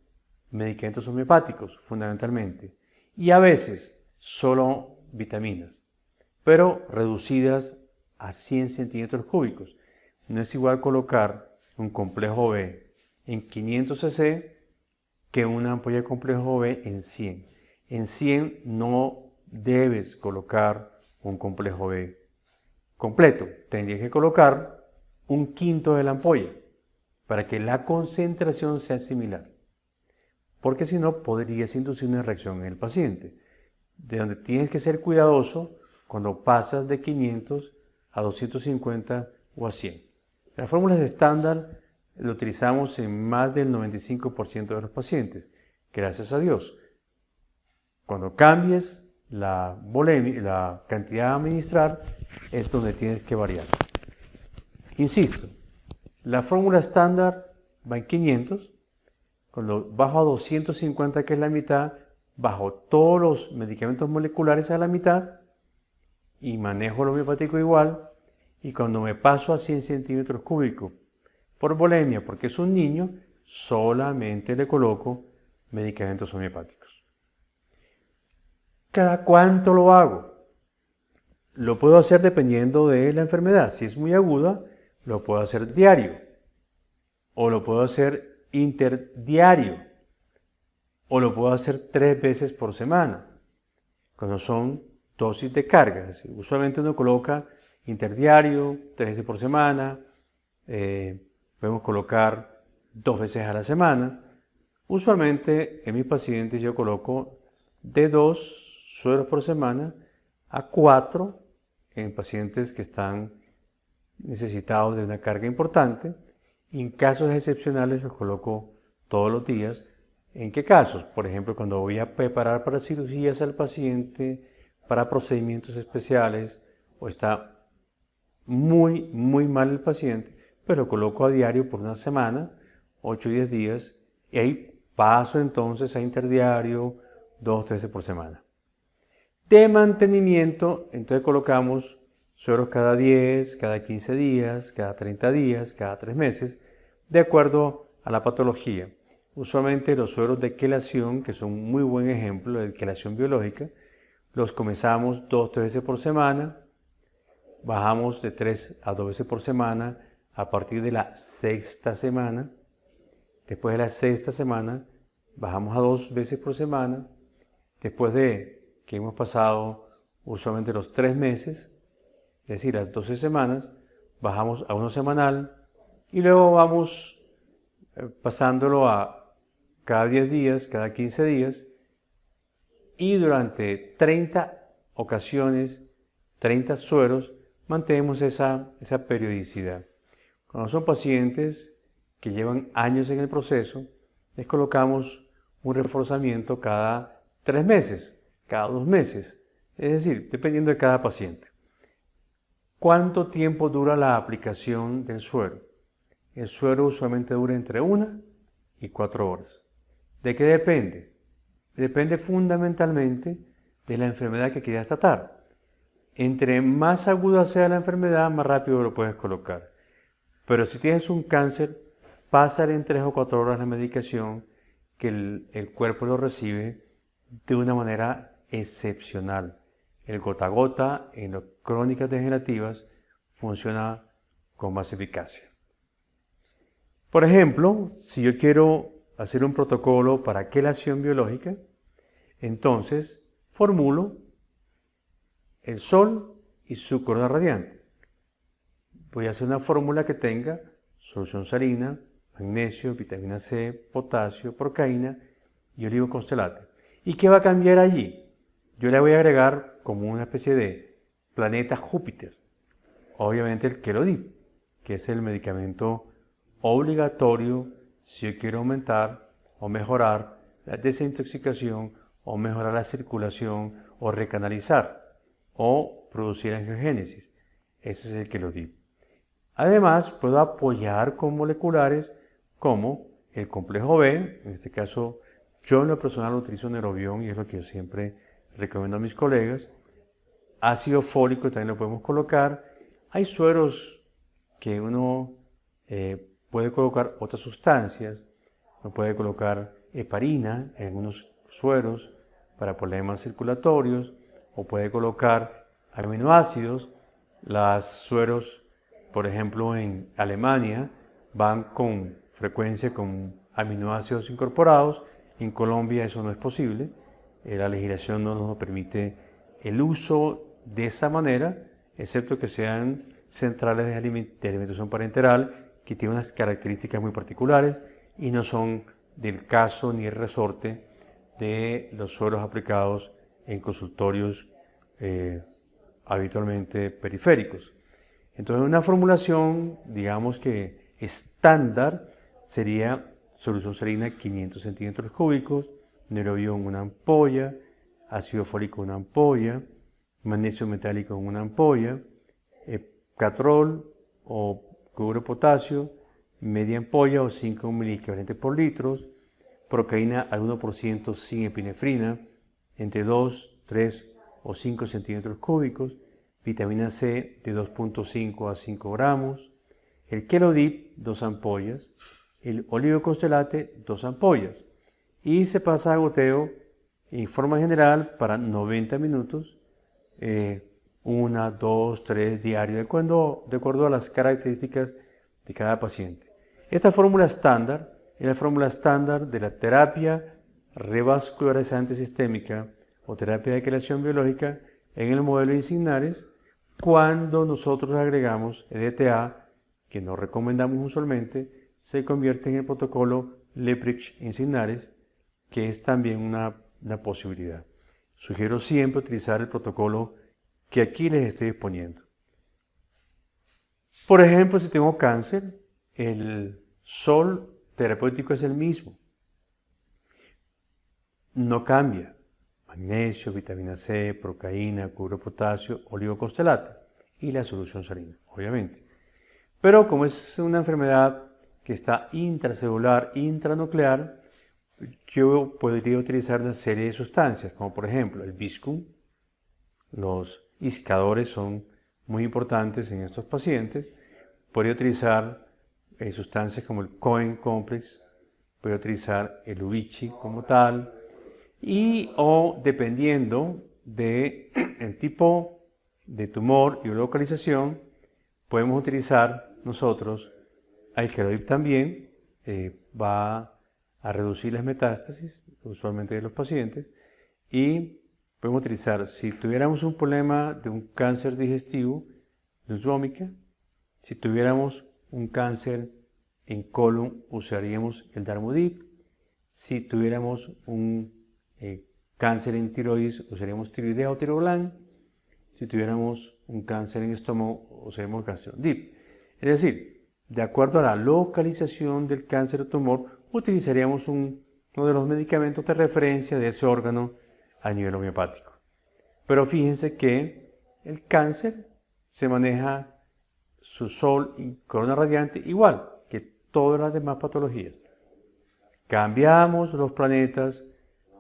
A: medicamentos homeopáticos, fundamentalmente. Y a veces solo vitaminas, pero reducidas a 100 centímetros cúbicos. No es igual colocar un complejo B en 500 cc que una ampolla de complejo B en 100. En 100 no debes colocar un complejo B completo. Tendrías que colocar un quinto de la ampolla para que la concentración sea similar. Porque si no, podrías inducir una reacción en el paciente. De donde tienes que ser cuidadoso cuando pasas de 500 a 250 o a 100. Las fórmulas estándar lo utilizamos en más del 95% de los pacientes, gracias a Dios. Cuando cambies la cantidad a administrar, es donde tienes que variar. Insisto, la fórmula estándar va en 500, cuando bajo a 250, que es la mitad, bajo todos los medicamentos moleculares a la mitad y manejo el homeopático igual, y cuando me paso a 100 centímetros cúbicos por volemia, porque es un niño, solamente le coloco medicamentos homeopáticos. ¿Cada cuánto lo hago? Lo puedo hacer dependiendo de la enfermedad. Si es muy aguda, lo puedo hacer diario, o lo puedo hacer interdiario, o lo puedo hacer 3 veces por semana, cuando son dosis de carga. Es decir, usualmente uno coloca interdiario, 3 veces por semana, podemos colocar 2 veces a la semana. Usualmente en mis pacientes yo coloco de 2 sueros por semana a 4 en pacientes que están necesitados de una carga importante. En casos excepcionales los coloco todos los días. ¿En qué casos? Por ejemplo, cuando voy a preparar para cirugías al paciente, para procedimientos especiales, o está muy mal el paciente, pero lo coloco a diario por una semana, 8 o 10 días, y ahí paso entonces a interdiario, 2 o 3 veces por semana. De mantenimiento, entonces colocamos sueros cada 10, cada 15 días, cada 30 días, cada 3 meses, de acuerdo a la patología. Usualmente los sueros de quelación, que son un muy buen ejemplo de quelación biológica, los comenzamos 2 o 3 veces por semana, bajamos de 3 a 2 veces por semana a partir de la 6ª semana. Después de la 6ª semana, bajamos a 2 veces por semana, Después de que hemos pasado usualmente los 3 meses, es decir, las 12 semanas, bajamos a uno semanal y luego vamos pasándolo a cada 10 días, cada 15 días, y durante 30 ocasiones, 30 sueros, mantenemos esa periodicidad. Cuando son pacientes que llevan años en el proceso, les colocamos un reforzamiento cada 3 meses, cada 2 meses, es decir, dependiendo de cada paciente. ¿Cuánto tiempo dura la aplicación del suero? El suero usualmente dura entre 1 y 4 horas. ¿De qué depende? Depende fundamentalmente de la enfermedad que quieras tratar. Entre más aguda sea la enfermedad, más rápido lo puedes colocar. Pero si tienes un cáncer, pásale en 3 o 4 horas la medicación, que el cuerpo lo recibe de una manera excepcional. El gota a gota en las crónicas degenerativas funciona con más eficacia. Por ejemplo, si yo quiero hacer un protocolo para quelación biológica, entonces formulo el sol y su corona radiante. Voy a hacer una fórmula que tenga solución salina, magnesio, vitamina C, potasio, procaína y oligoconstelate. ¿Y qué va a cambiar allí? Yo le voy a agregar como una especie de planeta Júpiter, obviamente el Quelodip, que es el medicamento obligatorio si yo quiero aumentar o mejorar la desintoxicación o mejorar la circulación o recanalizar o producir angiogénesis. Ese es el Quelodip. Además, puedo apoyar con moleculares como el complejo B, en este caso yo en lo personal utilizo Neurobión y es lo que yo siempre recomiendo a mis colegas. Ácido fólico también lo podemos colocar. Hay sueros que uno puede colocar otras sustancias, uno puede colocar heparina en algunos sueros para problemas circulatorios, o puede colocar aminoácidos. Los sueros, por ejemplo, en Alemania van con frecuencia con aminoácidos incorporados. En Colombia eso no es posible. La legislación no nos permite el uso de esa manera, excepto que sean centrales de alimentación parenteral que tienen unas características muy particulares y no son del caso ni el resorte de los sueros aplicados en consultorios habitualmente periféricos. Entonces, una formulación, digamos que estándar, sería solución salina 500 centímetros cúbicos, Neurobión una ampolla, ácido fólico una ampolla, magnesio metálico en una ampolla, catrol o cloruro de potasio, media ampolla o 5 miliequivalentes por litros, procaína al 1% sin epinefrina, entre 2, 3 o 5 centímetros cúbicos, vitamina C de 2.5 a 5 gramos, el Quelodip 2 ampollas, el oligoconstelate 2 ampollas, y se pasa a goteo en forma general para 90 minutos, 1, 2, 3 diario, de acuerdo a las características de cada paciente. Esta fórmula estándar es la fórmula estándar de la terapia revascularizante sistémica o terapia de quelación biológica en el modelo Insignares, cuando nosotros agregamos EDTA, que no recomendamos usualmente, se convierte en el protocolo Leprich-Insignares, que es también una posibilidad. Sugiero siempre utilizar el protocolo que aquí les estoy exponiendo. Por ejemplo, si tengo cáncer, el sol terapéutico es el mismo. No cambia. Magnesio, vitamina C, procaína, cloruro de potasio, oligoconstelate y la solución salina, obviamente. Pero como es una enfermedad que está intracelular, intranuclear, yo podría utilizar una serie de sustancias, como por ejemplo el Biscum. Los iscadores son muy importantes en estos pacientes. Podría utilizar sustancias como el Cohen Complex, podría utilizar el Ubici como tal, o dependiendo del tipo de tumor y localización, podemos utilizar nosotros el Quelodip también, va a reducir las metástasis, usualmente de los pacientes, y podemos utilizar, si tuviéramos un problema de un cáncer digestivo, Nux vomica. Si tuviéramos un cáncer en colon, usaríamos el Darmodip. Si tuviéramos un cáncer en tiroides, usaríamos tiroidea o tiroglán. Si tuviéramos un cáncer en estómago, usaríamos Gastrodip. Es decir, de acuerdo a la localización del cáncer o tumor, utilizaríamos uno de los medicamentos de referencia de ese órgano a nivel homeopático. Pero fíjense que el cáncer se maneja su sol y corona radiante igual que todas las demás patologías. Cambiamos los planetas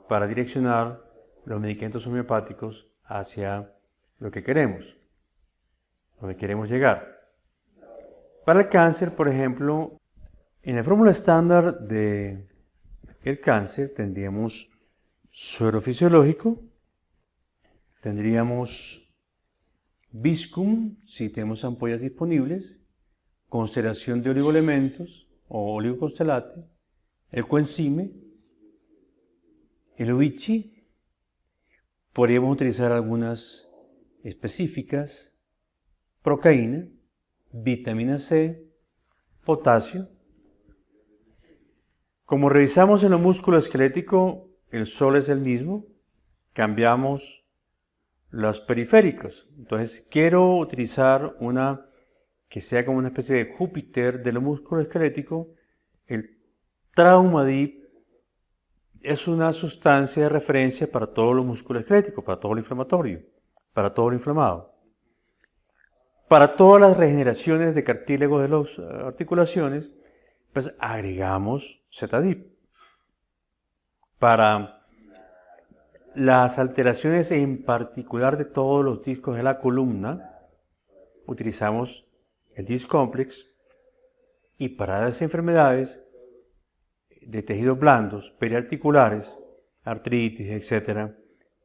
A: para direccionar los medicamentos homeopáticos hacia lo que queremos, donde queremos llegar. Para el cáncer, por ejemplo, en la fórmula estándar del cáncer tendríamos suero fisiológico, tendríamos Viscum, si tenemos ampollas disponibles, constelación de oligoelementos o oligoconstelate, el coenzime, el ubichi. Podríamos utilizar algunas específicas, procaína, vitamina C, potasio. Como revisamos en lo músculo esquelético, el sol es el mismo, cambiamos los periféricos. Entonces quiero utilizar una que sea como una especie de Júpiter de lo músculo esquelético. El Traumadip es una sustancia de referencia para todo lo músculo esquelético, para todo lo inflamatorio, para todo lo inflamado. Para todas las regeneraciones de cartílago de las articulaciones, pues agregamos Zetadip. Para las alteraciones en particular de todos los discos de la columna, utilizamos el Discomplex, y para las enfermedades de tejidos blandos, periarticulares, artritis, etc.,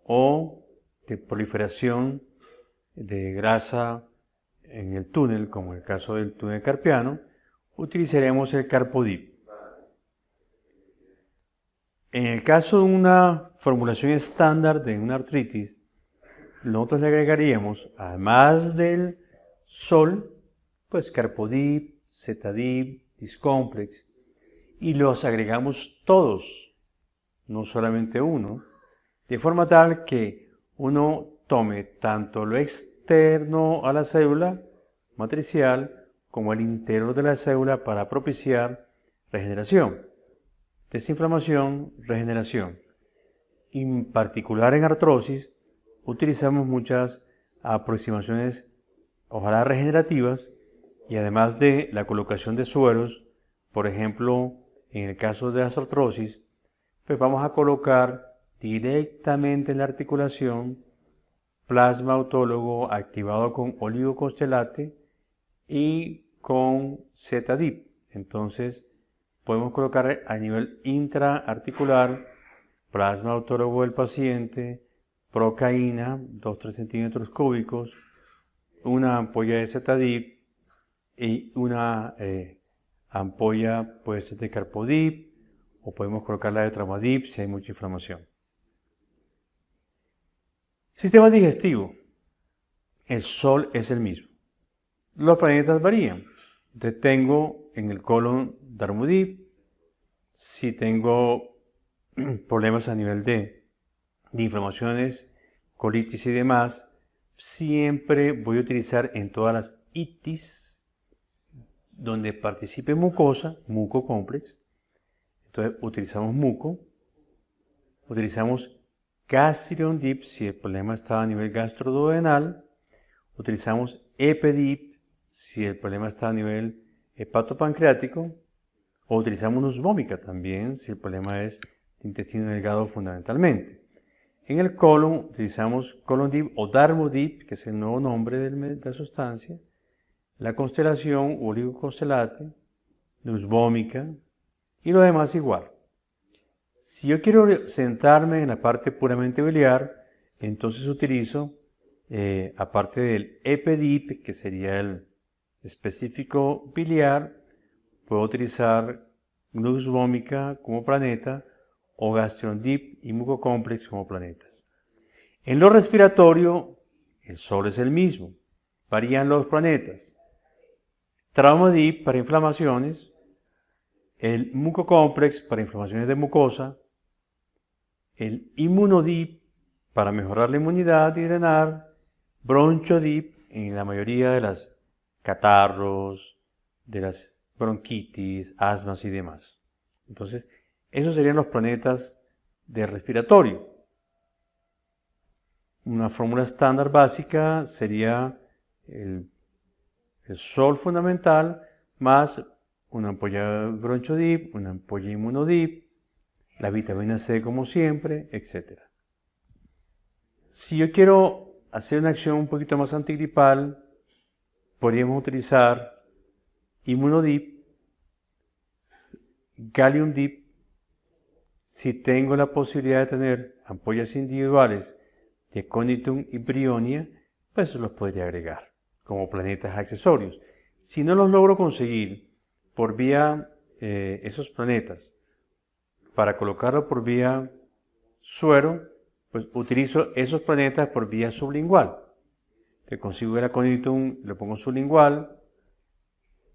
A: o de proliferación de grasa en el túnel, como el caso del túnel carpiano, utilizaremos el Carpodip. En el caso de una formulación estándar de una artritis, nosotros le agregaríamos, además del sol, pues Carpodip, Zetadip, Discomplex, y los agregamos todos, no solamente uno, de forma tal que uno tome tanto lo externo a la célula matricial como el interior de la célula para propiciar regeneración, desinflamación, regeneración. En particular en artrosis, utilizamos muchas aproximaciones, ojalá regenerativas, y además de la colocación de sueros, por ejemplo, en el caso de las artrosis, pues vamos a colocar directamente en la articulación plasma autólogo activado con oligoconstelate y con Zetadip. Entonces, podemos colocar a nivel intraarticular plasma autólogo del paciente, procaína, 2-3 centímetros cúbicos, una ampolla de Zetadip y una ampolla puede ser de Carpodip, o podemos colocarla de Traumadip si hay mucha inflamación. Sistema digestivo. El sol es el mismo. Los planetas varían. Tengo en el colon Darmodip. Si tengo problemas a nivel de inflamaciones, colitis y demás, siempre voy a utilizar en todas las itis donde participe mucosa, mucocomplex. Entonces utilizamos muco, utilizamos Gastriondip si el problema está a nivel gastroduodenal, utilizamos Epedip si el problema está a nivel hepatopancreático, o utilizamos Nux vomica también si el problema es de intestino delgado fundamentalmente. En el colon utilizamos Colondip o Darmodip, que es el nuevo nombre de la sustancia, la constelación oligoconstelate, Nux vomica y lo demás igual. Si yo quiero centrarme en la parte puramente biliar, entonces utilizo, aparte del Epedip, que sería el específico biliar, puedo utilizar Nux vomica como planeta o Gastrodip y Mucocomplex como planetas. En lo respiratorio, el Sol es el mismo, varían los planetas. Traumadip para inflamaciones, el Mucocomplex para inflamaciones de mucosa, el Immunodip para mejorar la inmunidad y drenar, Bronchodip en la mayoría de las catarros, de las bronquitis, asmas y demás. Entonces, esos serían los planetas de respiratorio. Una fórmula estándar básica sería el Sol fundamental más una ampolla Bronchodip, una ampolla Immunodip, la vitamina C como siempre, etc. Si yo quiero hacer una acción un poquito más antigripal, podríamos utilizar Immunodip, Gallium Dip. Si tengo la posibilidad de tener ampollas individuales de Aconitum y Bryonia, pues los podría agregar como planetas accesorios. Si no los logro conseguir por vía esos planetas, para colocarlo por vía suero, pues utilizo esos planetas por vía sublingual. Le consigo el Aconitum, lo pongo sublingual,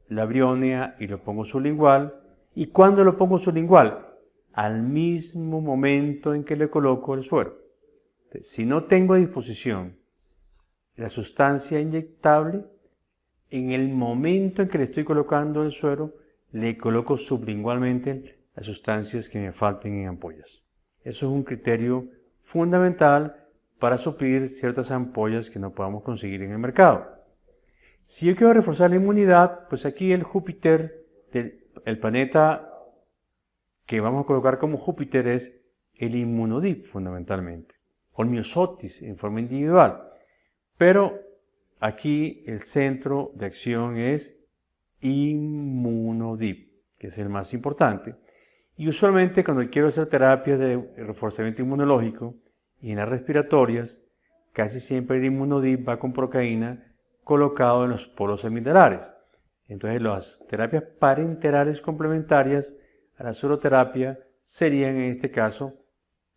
A: la Bryonia y lo pongo sublingual. ¿Y cuándo lo pongo sublingual? Al mismo momento en que le coloco el suero. Entonces, si no tengo a disposición la sustancia inyectable, en el momento en que le estoy colocando el suero, le coloco sublingualmente las sustancias que me falten en ampollas. Eso es un criterio fundamental para suplir ciertas ampollas que no podamos conseguir en el mercado. Si yo quiero reforzar la inmunidad, pues aquí el Júpiter, el planeta que vamos a colocar como Júpiter es el Immunodip fundamentalmente, o el Myosotis en forma individual. Pero aquí el centro de acción es Immunodip, que es el más importante. Y usualmente cuando quiero hacer terapias de reforzamiento inmunológico y en las respiratorias, casi siempre el Immunodip va con procaína colocado en los polos amigdalares. Entonces las terapias parenterales complementarias a la sueroterapia serían en este caso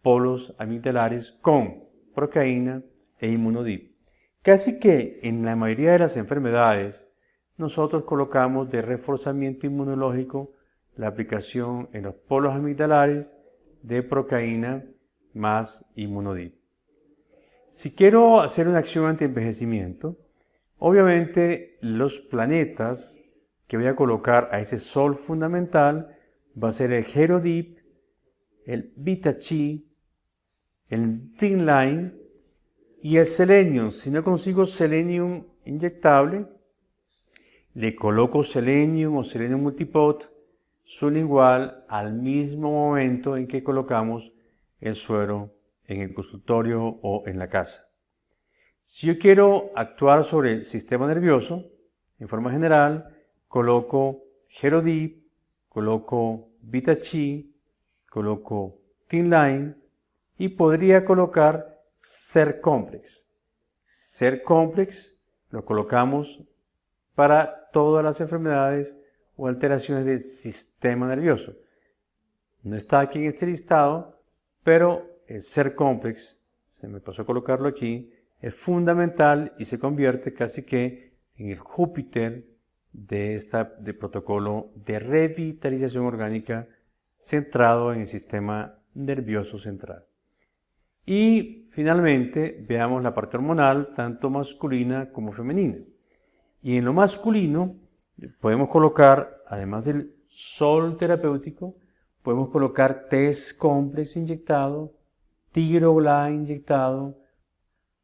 A: polos amigdalares con procaína e Immunodip. Casi que en la mayoría de las enfermedades nosotros colocamos de reforzamiento inmunológico la aplicación en los polos amigdalares de procaína más Immunodip. Si quiero hacer una acción anti-envejecimiento, obviamente los planetas que voy a colocar a ese Sol fundamental va a ser el Gerodip, el Beta Chi, el Thin Line y el Selenium. Si no consigo Selenium inyectable, le coloco Selenium o Selenium Multipot sublingual al mismo momento en que colocamos el suero en el consultorio o en la casa. Si yo quiero actuar sobre el sistema nervioso, en forma general, coloco Gerodip, coloco Beta Chi, coloco Thin Line y podría colocar Ser-Complex. Ser-Complex lo colocamos para todas las enfermedades o alteraciones del sistema nervioso. No está aquí en este listado, pero el Ser-Complex, se me pasó a colocarlo aquí, es fundamental y se convierte casi que en el Júpiter de protocolo de revitalización orgánica centrado en el sistema nervioso central. Y finalmente veamos la parte hormonal, tanto masculina como femenina. Y en lo masculino podemos colocar, además del Sol terapéutico, podemos colocar Test-Complex inyectado, Tiroglá inyectado,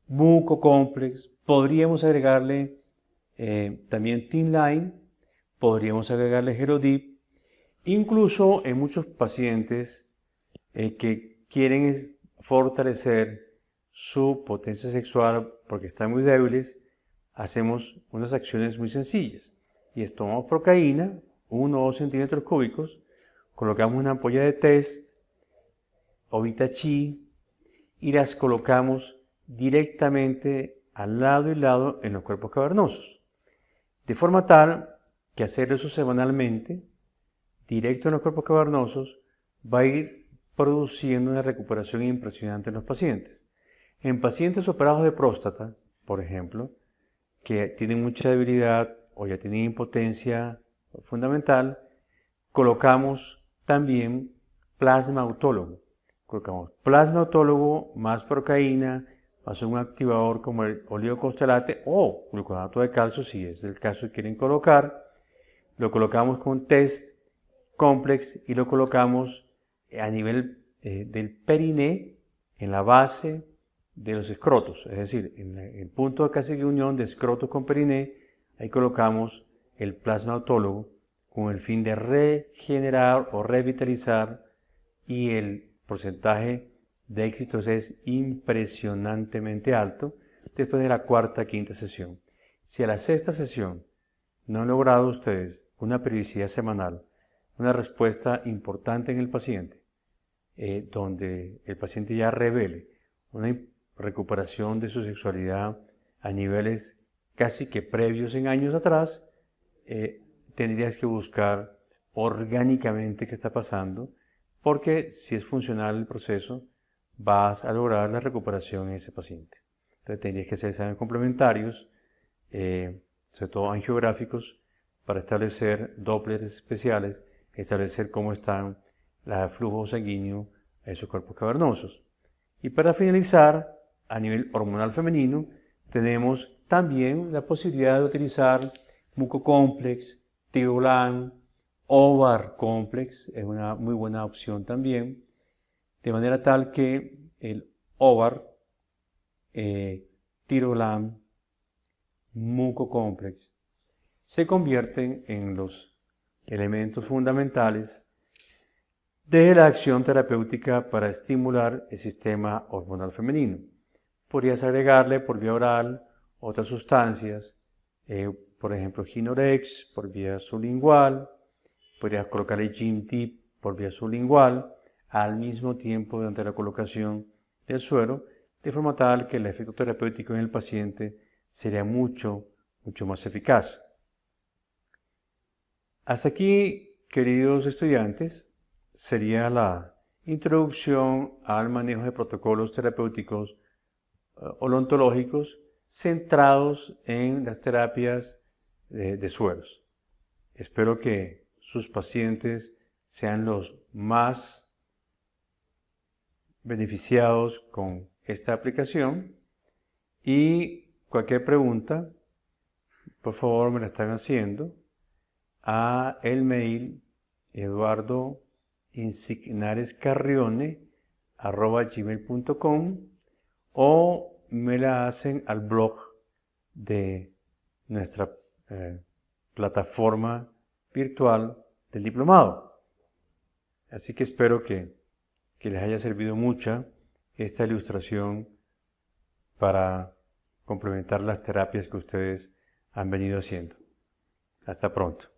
A: Mucocomplex, podríamos agregarle también Thin Line, podríamos agregarle Gerodip, incluso en muchos pacientes que quieren fortalecer su potencia sexual porque están muy débiles, hacemos unas acciones muy sencillas y es tomamos procaína, 1 o 2 centímetros cúbicos, colocamos una ampolla de test o Beta Chi y las colocamos directamente al lado y lado en los cuerpos cavernosos, de forma tal que hacer eso semanalmente, directo en los cuerpos cavernosos, va a ir produciendo una recuperación impresionante en los pacientes. En pacientes operados de próstata, por ejemplo, que tienen mucha debilidad o ya tienen impotencia fundamental, colocamos también plasma autólogo. Colocamos plasma autólogo más procaína, más un activador como el oligocostalate o gluconato de calcio, si es el caso que quieren colocar. Lo colocamos con test complex y lo colocamos a nivel del periné, en la base de los escrotos, es decir, en el punto de casi de unión de escrotos con periné, ahí colocamos el plasma autólogo con el fin de regenerar o revitalizar, y el porcentaje de éxitos es impresionantemente alto después de la cuarta, quinta sesión. Si a la sexta sesión no han logrado ustedes una periodicidad semanal, una respuesta importante en el paciente, donde el paciente ya revele una recuperación de su sexualidad a niveles casi que previos en años atrás, tendrías que buscar orgánicamente qué está pasando, porque si es funcional el proceso, vas a lograr la recuperación en ese paciente. Entonces tendrías que hacer exámenes complementarios, sobre todo angiográficos, para establecer Dopplers especiales, establecer cómo están el flujo sanguíneo a esos cuerpos cavernosos. Y para finalizar, a nivel hormonal femenino, tenemos también la posibilidad de utilizar Mucocomplex, Tirolan, Ovar Complex, es una muy buena opción también, de manera tal que el Ovar, Tirolan, Mucocomplex se convierten en los elementos fundamentales de la acción terapéutica para estimular el sistema hormonal femenino. Podrías agregarle por vía oral otras sustancias, por ejemplo Ginorex por vía sublingual, podrías colocarle Gym-Tip por vía sublingual al mismo tiempo durante la colocación del suero, de forma tal que el efecto terapéutico en el paciente sería mucho más eficaz. Hasta aquí, queridos estudiantes, sería la introducción al manejo de protocolos terapéuticos odontológicos centrados en las terapias de sueros. Espero que sus pacientes sean los más beneficiados con esta aplicación, y cualquier pregunta, por favor me la están haciendo a el mail eduardoinsignarescarrione@gmail.com o me la hacen al blog de nuestra plataforma virtual del diplomado. Así que espero que les haya servido mucha esta ilustración para complementar las terapias que ustedes han venido haciendo. Hasta pronto.